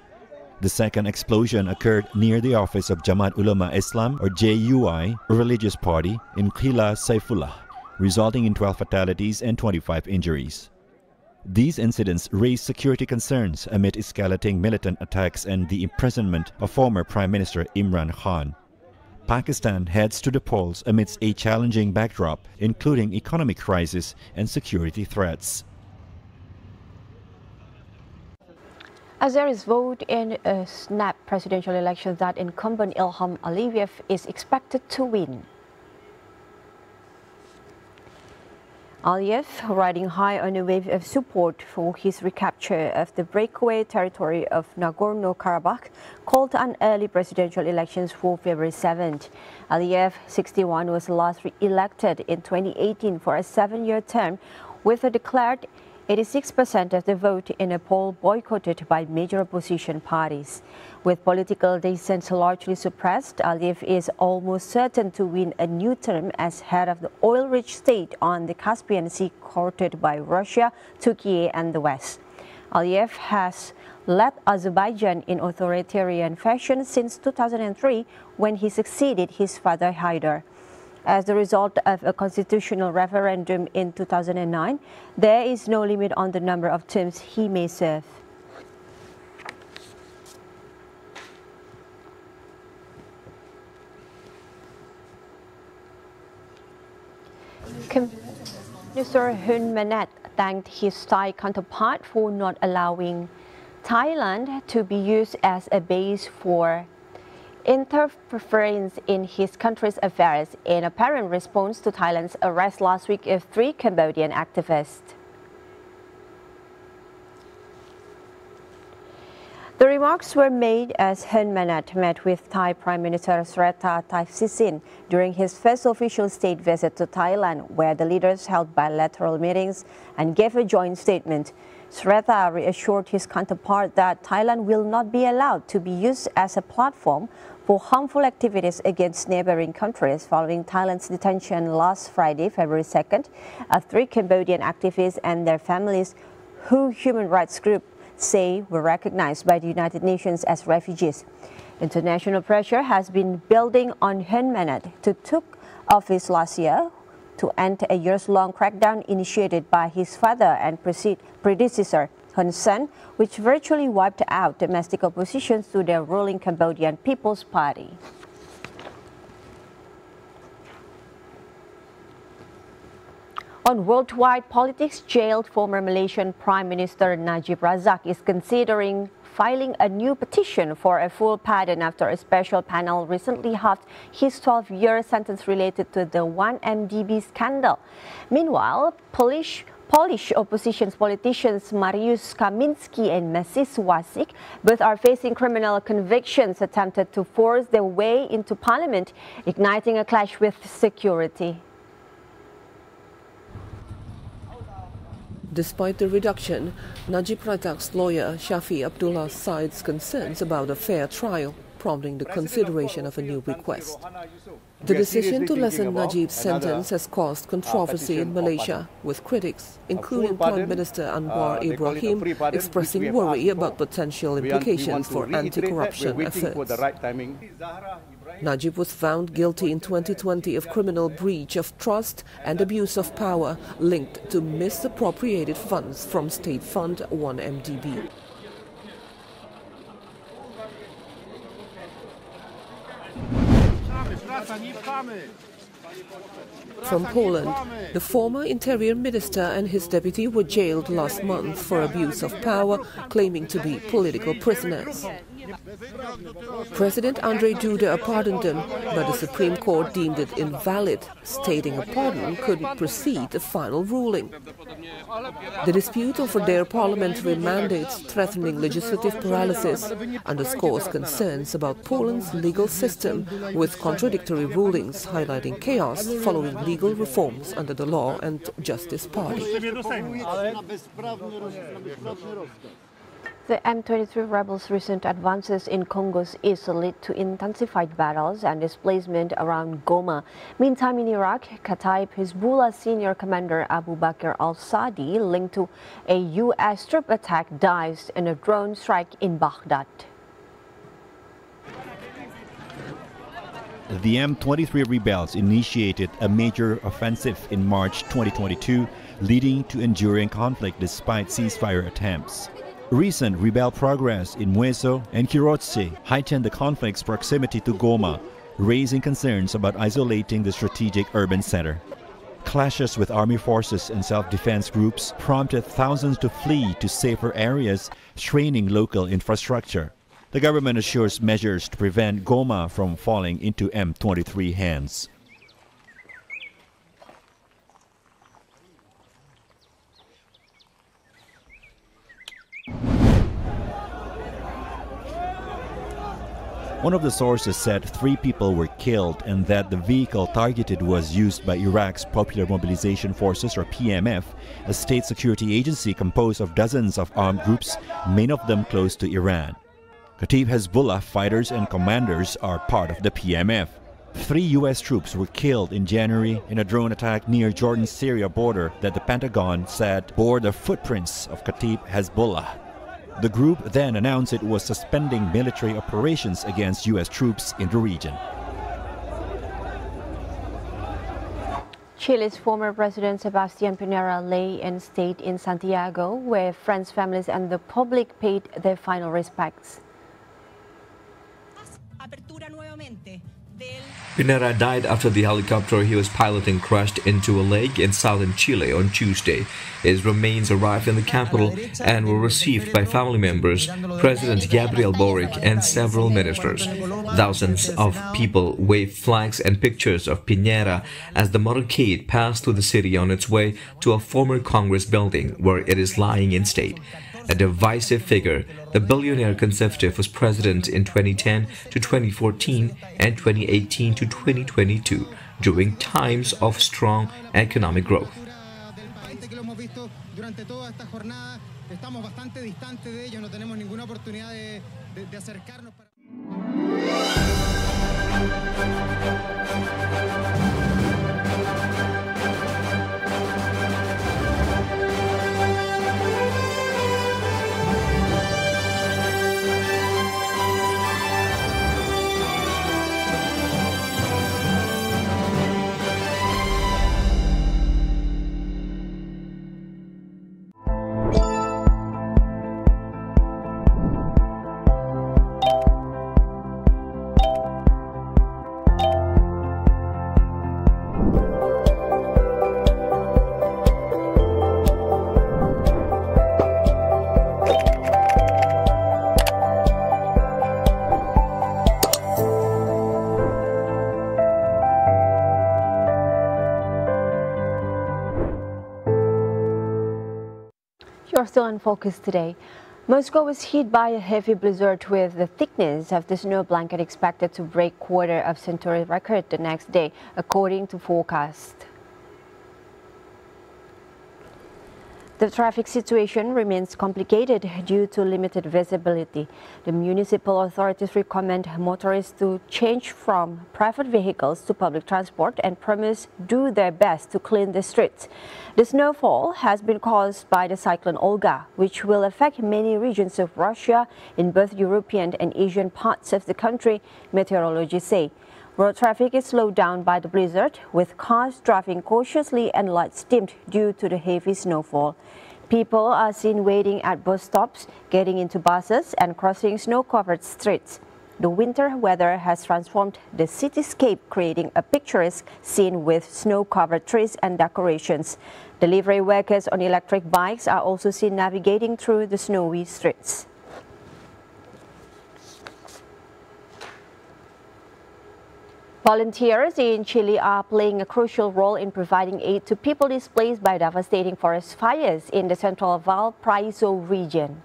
The second explosion occurred near the office of Jamaat Ulama Islam, or JUI, a religious party, in Qila Saifullah, resulting in 12 fatalities and 25 injuries. These incidents raised security concerns amid escalating militant attacks and the imprisonment of former Prime Minister Imran Khan. Pakistan heads to the polls amidst a challenging backdrop, including economic crisis and security threats. As there is vote in a snap presidential election that incumbent Ilham Aliyev is expected to win. Aliyev, riding high on a wave of support for his recapture of the breakaway territory of Nagorno-Karabakh, called an early presidential elections for February 7th. Aliyev, 61, was last re-elected in 2018 for a 7-year term, with a declared 86% of the vote in a poll boycotted by major opposition parties. With political dissent largely suppressed, Aliyev is almost certain to win a new term as head of the oil-rich state on the Caspian Sea, courted by Russia, Turkey and the West. Aliyev has led Azerbaijan in authoritarian fashion since 2003, when he succeeded his father Haidar. As a result of a constitutional referendum in 2009, there is no limit on the number of terms he may serve. Minister Hun Manet thanked his Thai counterpart for not allowing Thailand to be used as a base for interference in his country's affairs in apparent response to Thailand's arrest last week of 3 Cambodian activists. The remarks were made as Hun Manet met with Thai Prime Minister Srettha Thavisin during his first official state visit to Thailand, where the leaders held bilateral meetings and gave a joint statement. Srettha reassured his counterpart that Thailand will not be allowed to be used as a platform for harmful activities against neighboring countries following Thailand's detention last Friday, February 2nd, of 3 Cambodian activists and their families who human rights groups say were recognized by the United Nations as refugees. International pressure has been building on Hun Manet, who took office last year, to end a years-long crackdown initiated by his father and predecessor, Hun Sen, which virtually wiped out domestic opposition to the ruling Cambodian People's Party. On worldwide politics, jailed former Malaysian Prime Minister Najib Razak is considering filing a new petition for a full pardon after a special panel recently halved his 12-year sentence related to the 1MDB scandal. Meanwhile, Polish opposition politicians Mariusz Kaminski and Maciej Wasik both are facing criminal convictions attempted to force their way into parliament, igniting a clash with security. Despite the reduction, Najib Razak's lawyer Shafi Abdullah cites concerns about a fair trial, prompting the consideration of a new request. The decision to lessen Najib's sentence has caused controversy in Malaysia, with critics, including Prime Minister Anwar Ibrahim, expressing worry about potential implications for anti-corruption efforts. Najib was found guilty in 2020 of criminal breach of trust and abuse of power linked to misappropriated funds from State Fund 1MDB. From Poland, the former Interior Minister and his deputy were jailed last month for abuse of power, claiming to be political prisoners. President Andrzej Duda pardoned them, but the Supreme Court deemed it invalid, stating a pardon couldn't precede the final ruling. The dispute over their parliamentary mandates threatening legislative paralysis underscores concerns about Poland's legal system, with contradictory rulings highlighting chaos following legal reforms under the Law and Justice Party. The M23 rebels' recent advances in Congo's east led to intensified battles and displacement around Goma. Meantime, in Iraq, Kataib Hezbollah senior commander Abu Bakr al-Sadi, linked to a U.S. troop attack, died in a drone strike in Baghdad. The M23 rebels initiated a major offensive in March 2022, leading to enduring conflict despite ceasefire attempts. Recent rebel progress in Mueso and Kirotse heightened the conflict's proximity to Goma, raising concerns about isolating the strategic urban center. Clashes with army forces and self-defense groups prompted thousands to flee to safer areas, straining local infrastructure. The government assures measures to prevent Goma from falling into M23 hands. One of the sources said 3 people were killed and that the vehicle targeted was used by Iraq's Popular Mobilization Forces, or PMF, a state security agency composed of dozens of armed groups, many of them close to Iran. Kataib Hezbollah fighters and commanders are part of the PMF. 3 U.S. troops were killed in January in a drone attack near Jordan-Syria border that the Pentagon said bore the footprints of Kataib Hezbollah. The group then announced it was suspending military operations against U.S. troops in the region. Chile's former President Sebastián Piñera lay in state in Santiago, where friends, families and the public paid their final respects. Piñera died after the helicopter he was piloting crashed into a lake in southern Chile on Tuesday. His remains arrived in the capital and were received by family members, President Gabriel Boric, and several ministers. Thousands of people waved flags and pictures of Piñera as the motorcade passed through the city on its way to a former Congress building where it is lying in state. A divisive figure, the billionaire conservative was president in 2010 to 2014 and 2018 to 2022 during times of strong economic growth. You're still on Focus today. Moscow was hit by a heavy blizzard with the thickness of the snow blanket expected to break quarter-of-century record the next day, according to forecast. The traffic situation remains complicated due to limited visibility. The municipal authorities recommend motorists to change from private vehicles to public transport and promise do their best to clean the streets. The snowfall has been caused by the cyclone Olga, which will affect many regions of Russia in both European and Asian parts of the country, meteorologists say. Road traffic is slowed down by the blizzard, with cars driving cautiously and lights dimmed due to the heavy snowfall. People are seen waiting at bus stops, getting into buses and crossing snow-covered streets. The winter weather has transformed the cityscape, creating a picturesque scene with snow-covered trees and decorations. Delivery workers on electric bikes are also seen navigating through the snowy streets. Volunteers in Chile are playing a crucial role in providing aid to people displaced by devastating forest fires in the central Valparaiso region.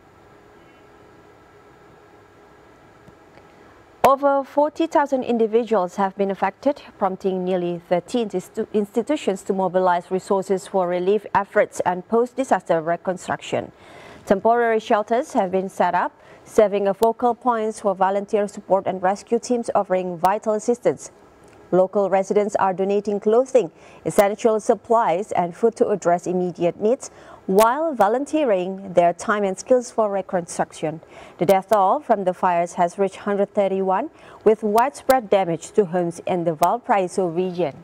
Over 40,000 individuals have been affected, prompting nearly 13 institutions to mobilize resources for relief efforts and post-disaster reconstruction. Temporary shelters have been set up, serving as focal points for volunteer support and rescue teams offering vital assistance. Local residents are donating clothing, essential supplies, and food to address immediate needs, while volunteering their time and skills for reconstruction. The death toll from the fires has reached 131, with widespread damage to homes in the Valparaiso region.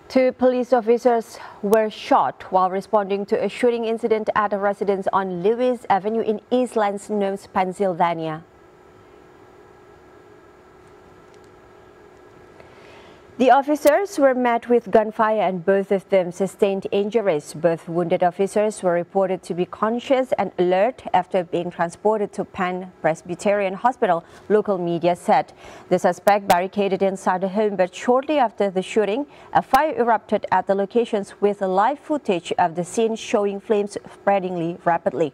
Two police officers were shot while responding to a shooting incident at a residence on Lewis Avenue in East Lansing, Pennsylvania. The officers were met with gunfire and both of them sustained injuries. Both wounded officers were reported to be conscious and alert after being transported to Penn Presbyterian Hospital, local media said. The suspect barricaded inside the home, but shortly after the shooting, a fire erupted at the locations with live footage of the scene showing flames spreading rapidly.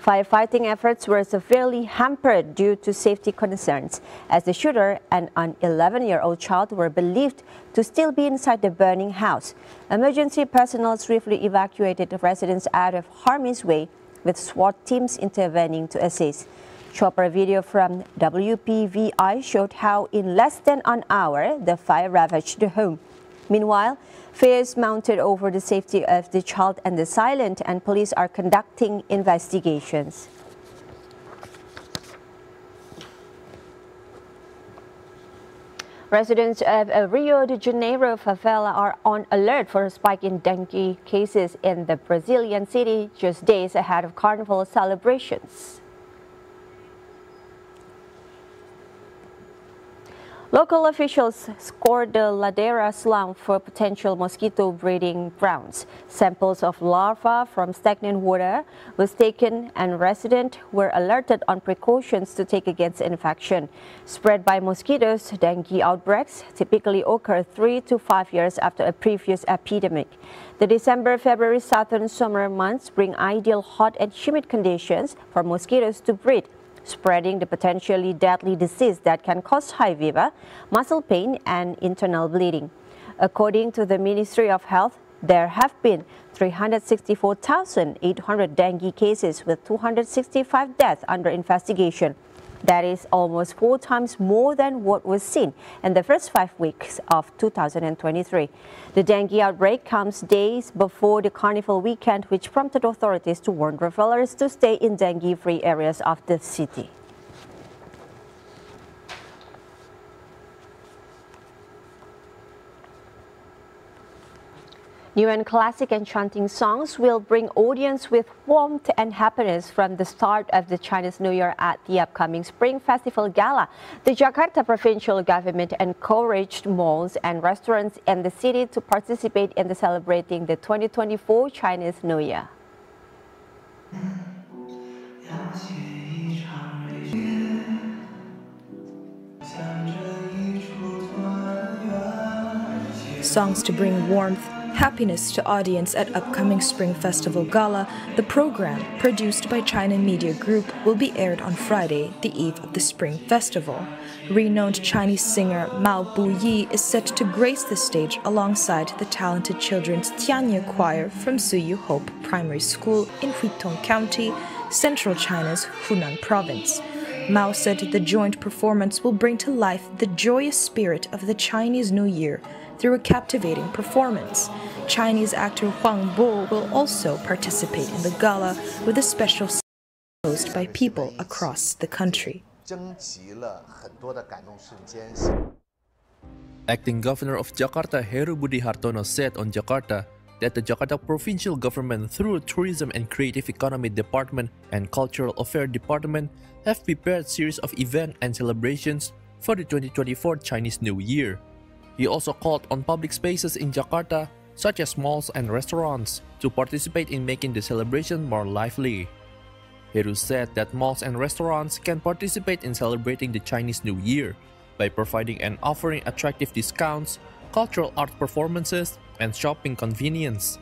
Firefighting efforts were severely hampered due to safety concerns, as the shooter and an 11-year-old child were believed to still be inside the burning house. Emergency personnel swiftly evacuated the residents out of harm's way, with SWAT teams intervening to assist. Chopper video from WPVI showed how in less than an hour the fire ravaged the home. Meanwhile, fears mounted over the safety of the child and the silent, and police are conducting investigations. Residents of a Rio de Janeiro favela are on alert for a spike in dengue cases in the Brazilian city just days ahead of carnival celebrations. Local officials scored the Ladera slump for potential mosquito breeding grounds. Samples of larvae from stagnant water was taken and residents were alerted on precautions to take against infection. Spread by mosquitoes, dengue outbreaks typically occur 3 to 5 years after a previous epidemic. The December-February southern summer months bring ideal hot and humid conditions for mosquitoes to breed, spreading the potentially deadly disease that can cause high fever, muscle pain, and internal bleeding. According to the Ministry of Health, there have been 364,800 dengue cases with 265 deaths under investigation. That is almost 4 times more than what was seen in the first 5 weeks of 2023. The dengue outbreak comes days before the carnival weekend, which prompted authorities to warn travelers to stay in dengue-free areas of the city. New and classic enchanting songs will bring audience with warmth and happiness from the start of the Chinese New Year at the upcoming Spring Festival Gala. The Jakarta provincial government encouraged malls and restaurants in the city to participate in celebrating the 2024 Chinese New Year. Songs to bring warmth, happiness to audience at upcoming Spring Festival Gala. The program, produced by China Media Group, will be aired on Friday, the eve of the Spring Festival. Renowned Chinese singer Mao Bu-yi is set to grace the stage alongside the talented children's Tianye Choir from Suyu Hope Primary School in Huitong County, Central China's Hunan Province. Mao said the joint performance will bring to life the joyous spirit of the Chinese New Year through a captivating performance. Chinese actor Huang Bo will also participate in the gala with a special hosted by people across the country. Acting Governor of Jakarta Heru Budi Hartono said on Jakarta that the Jakarta Provincial Government through Tourism and Creative Economy Department and Cultural Affairs Department have prepared a series of events and celebrations for the 2024 Chinese New Year. He also called on public spaces in Jakarta, such as malls and restaurants, to participate in making the celebration more lively. Heru said that malls and restaurants can participate in celebrating the Chinese New Year by providing and offering attractive discounts, cultural art performances, and shopping convenience.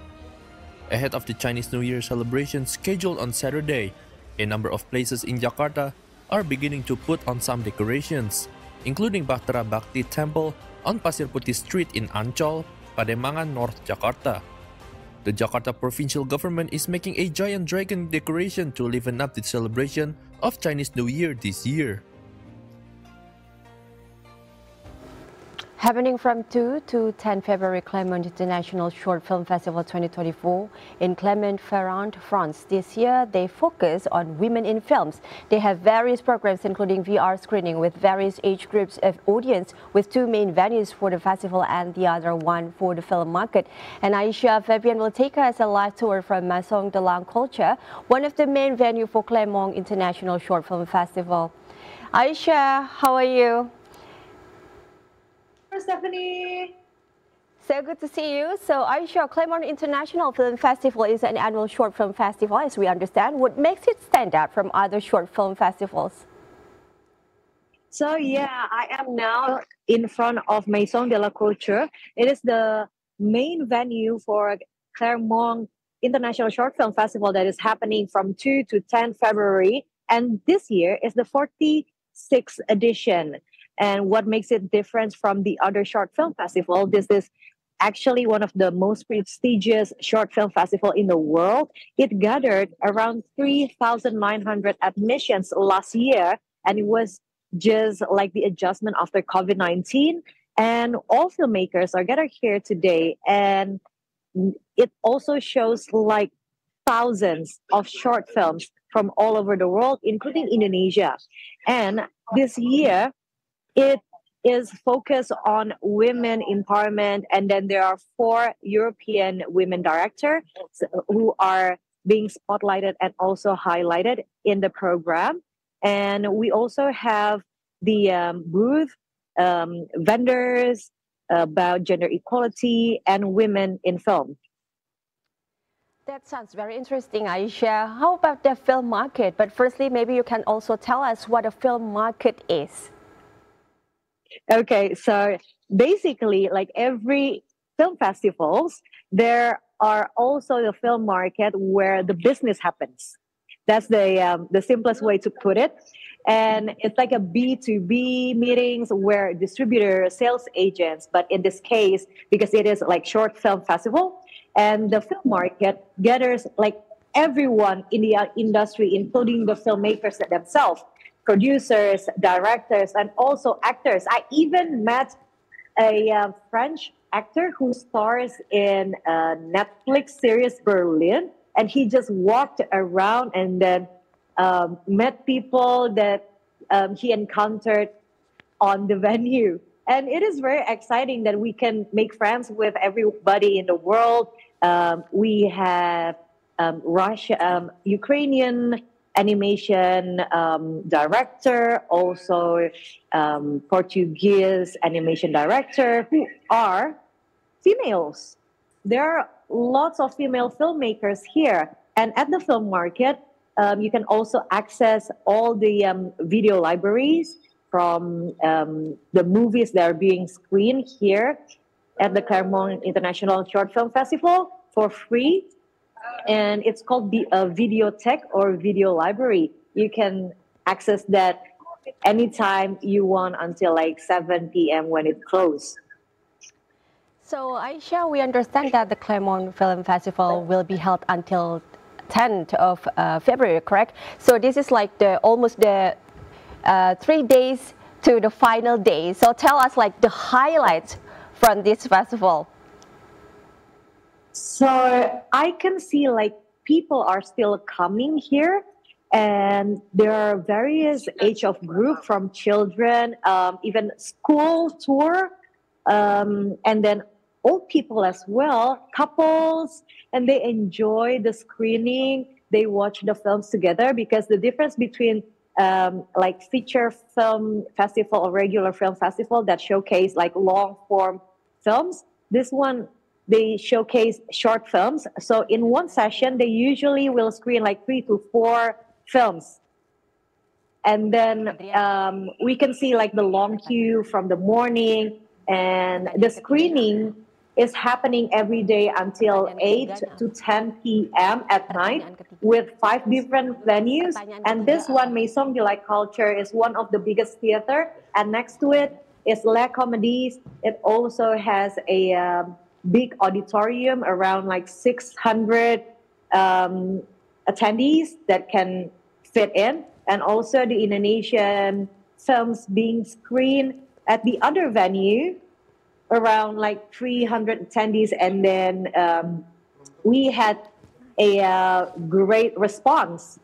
Ahead of the Chinese New Year celebration scheduled on Saturday, a number of places in Jakarta are beginning to put on some decorations, including Bahtera Bhakti Temple on Pasir Putih Street in Ancol, Pademangan, North Jakarta. The Jakarta provincial government is making a giant dragon decoration to liven up the celebration of Chinese New Year this year. Happening from 2 to 10 February, Clermont International Short Film Festival 2024 in Clermont-Ferrand, France. This year, they focus on women in films. They have various programs, including VR screening with various age groups of audience, with 2 main venues for the festival and the other one for the film market. And Aisha Fabian will take us a live tour from Maison de la Culture, one of the main venues for Clermont International Short Film Festival. Aisha, how are you? Stephanie. So good to see you. So Aisha, Clermont International Film Festival is an annual short film festival, as we understand. What makes it stand out from other short film festivals? So yeah, I am now in front of Maison de la Culture. It is the main venue for Clermont International Short Film Festival that is happening from 2 to 10 February. And this year is the 46th edition. And what makes it different from the other short film festival, this is actually one of the most prestigious short film festival in the world. It gathered around 3,900 admissions last year, and it was just like the adjustment after COVID-19. And all filmmakers are gathered here today, and it also shows like thousands of short films from all over the world, including Indonesia. And this year, it is focused on women empowerment, and then there are 4 European women directors who are being spotlighted and also highlighted in the program. And we also have the booth vendors about gender equality and women in film. That sounds very interesting, Aisha. How about the film market? But firstly, maybe you can also tell us what a film market is. Okay, so basically, like every film festivals, there are also the film market where the business happens. That's the simplest way to put it. And it's like a B2B meetings where distributors, sales agents, but in this case, because it is like short film festival, and the film market gathers like everyone in the industry, including the filmmakers themselves, producers, directors, and also actors. I even met a French actor who stars in a Netflix series Berlin, and he just walked around and then met people that he encountered on the venue. And it is very exciting that we can make friends with everybody in the world. We have Ukrainian animation director, also Portuguese animation director, who are females. There are lots of female filmmakers here. And at the film market, you can also access all the video libraries from the movies that are being screened here at the Claremont International Short Film Festival for free. And it's called the Videothek or Video Library. You can access that anytime you want until like 7 p.m. when it closes. So Aisha, we understand that the Claremont Film Festival will be held until 10th of February, correct? So this is like almost the 3 days to the final day. So tell us like the highlights from this festival. So I can see like people are still coming here, and there are various age of group from children, even school tour, and then old people as well, couples, and they enjoy the screening. They watch the films together, because the difference between like feature film festival or regular film festival that showcase like long form films, this one, they showcase short films. So in one session, they usually will screen like 3 to 4 films. And then we can see like the long queue from the morning, and the screening is happening every day until 8 to 10 p.m. at night with 5 different venues. And this one, Maison de la Culture, is one of the biggest theater. And next to it is La Comédie. It also has a big auditorium around like 600 attendees that can fit in. And also the Indonesian films being screened at the other venue, around like 300 attendees. And then we had a great response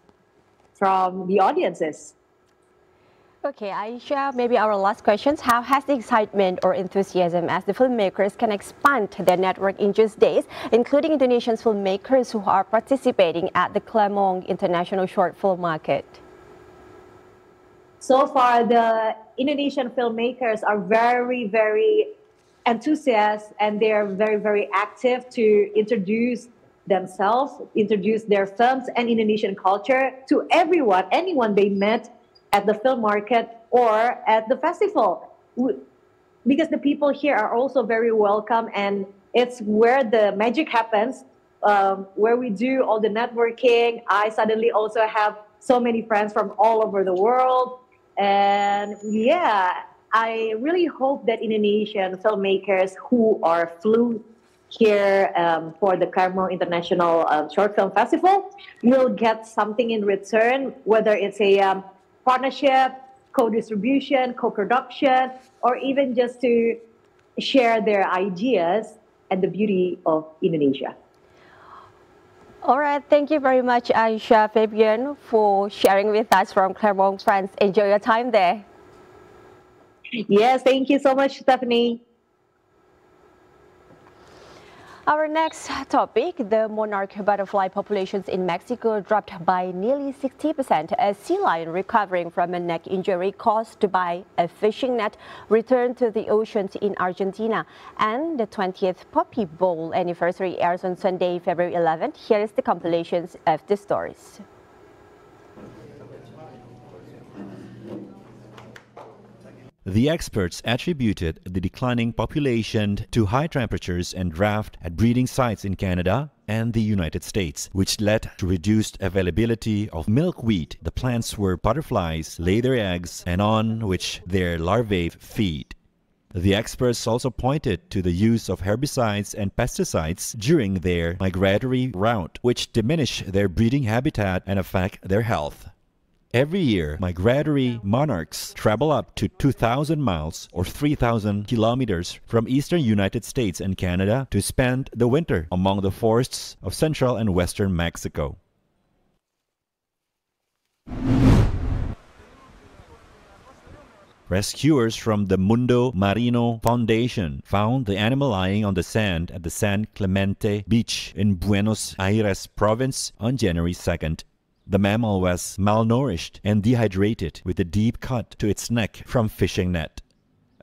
from the audiences. Okay, Aisha, maybe our last questions. How has the excitement or enthusiasm as the filmmakers can expand their network in just days, including Indonesian filmmakers who are participating at the Claremont International Short Film Market? So far, the Indonesian filmmakers are very, very enthusiastic, and they are very, very active to introduce themselves, introduce their films and Indonesian culture to everyone, anyone they met at the film market or at the festival. Because the people here are also very welcome, and it's where the magic happens, where we do all the networking. I suddenly also have so many friends from all over the world. And yeah, I really hope that Indonesian filmmakers who are flew here for the Claremont International Short Film Festival will get something in return, whether it's a partnership, co-distribution, co-production, or even just to share their ideas and the beauty of Indonesia. All right, thank you very much, Aisha Fabian, for sharing with us from Claremont, France. Enjoy your time there. Yes, thank you so much, Stephanie. Our next topic, the monarch butterfly populations in Mexico dropped by nearly 60%. A sea lion recovering from a neck injury caused by a fishing net returned to the oceans in Argentina. And the 20th Puppy Bowl anniversary airs on Sunday, February 11th. Here is the compilations of the stories. The experts attributed the declining population to high temperatures and drought at breeding sites in Canada and the United States, which led to reduced availability of milkweed, the plants where butterflies lay their eggs and on which their larvae feed. The experts also pointed to the use of herbicides and pesticides during their migratory route, which diminish their breeding habitat and affect their health. Every year, migratory monarchs travel up to 2,000 miles or 3,000 kilometers from eastern United States and Canada to spend the winter among the forests of central and western Mexico. Rescuers from the Mundo Marino Foundation found the animal lying on the sand at the San Clemente beach in Buenos Aires province on January 2nd. The mammal was malnourished and dehydrated with a deep cut to its neck from fishing net.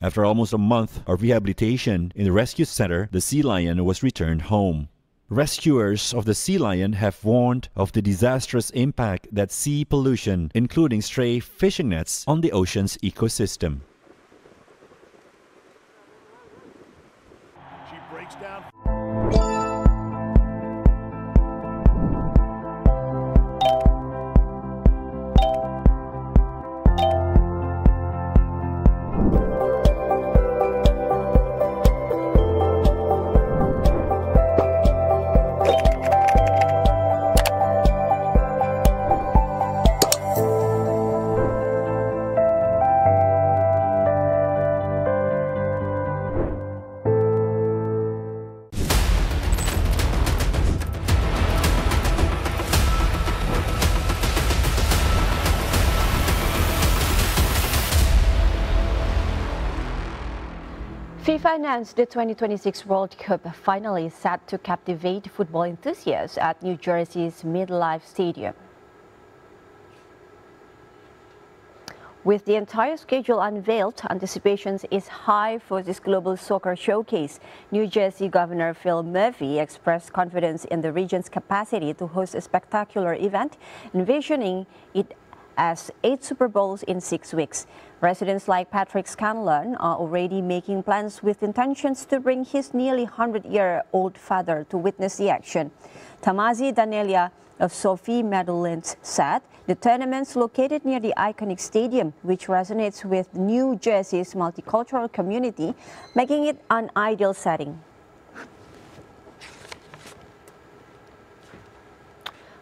After almost a month of rehabilitation in the rescue center, the sea lion was returned home. Rescuers of the sea lion have warned of the disastrous impact that sea pollution, including stray fishing nets, on the ocean's ecosystem. She breaks down. FIFA announced the 2026 World Cup finally set to captivate football enthusiasts at New Jersey's MetLife Stadium. With the entire schedule unveiled, anticipation is high for this global soccer showcase. New Jersey Governor Phil Murphy expressed confidence in the region's capacity to host a spectacular event, envisioning it as 8 Super Bowls in 6 weeks. Residents like Patrick Scanlon are already making plans with intentions to bring his nearly 100-year-old father to witness the action. Tamazi Danelia of Sophie Meadowlands said the tournament's located near the iconic stadium, which resonates with New Jersey's multicultural community, making it an ideal setting.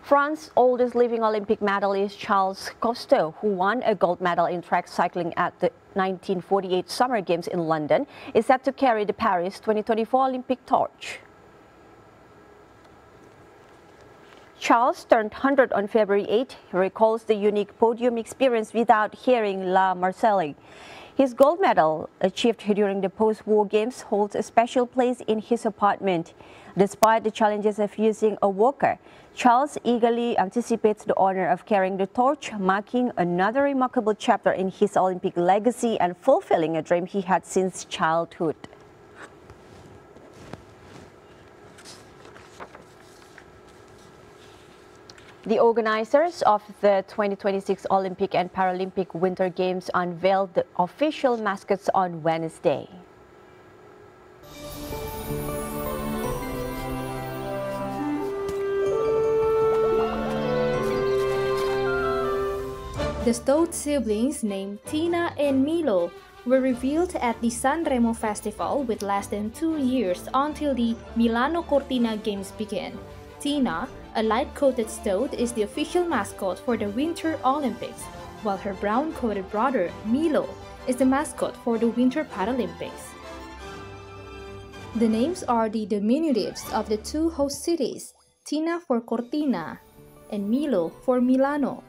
France's oldest living Olympic medalist Charles Cousteau, who won a gold medal in track cycling at the 1948 Summer Games in London, is set to carry the Paris 2024 Olympic torch. Charles turned 100 on February 8. He recalls the unique podium experience without hearing La Marseillaise. His gold medal, achieved during the post-war games, holds a special place in his apartment. Despite the challenges of using a walker, Charles eagerly anticipates the honor of carrying the torch, marking another remarkable chapter in his Olympic legacy and fulfilling a dream he had since childhood. The organizers of the 2026 Olympic and Paralympic Winter Games unveiled the official mascots on Wednesday. The Stout siblings, named Tina and Milo, were revealed at the Sanremo Festival with less than 2 years until the Milano Cortina Games began. Tina, a light-coated stoat, is the official mascot for the Winter Olympics, while her brown-coated brother, Milo, is the mascot for the Winter Paralympics. The names are the diminutives of the 2 host cities, Tina for Cortina and Milo for Milano.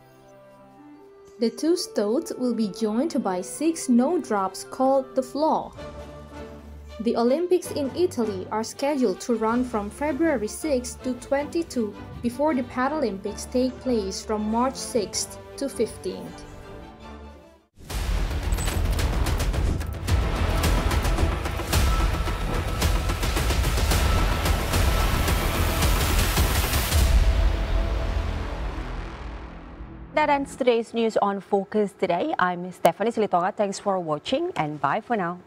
The two stoats will be joined by 6 snowdrops called the floor. The Olympics in Italy are scheduled to run from February 6 to 22 before the Paralympics take place from March 6th to 15th. That ends today's news on Focus Today. I'm Stephanie Silitonga. Thanks for watching and bye for now.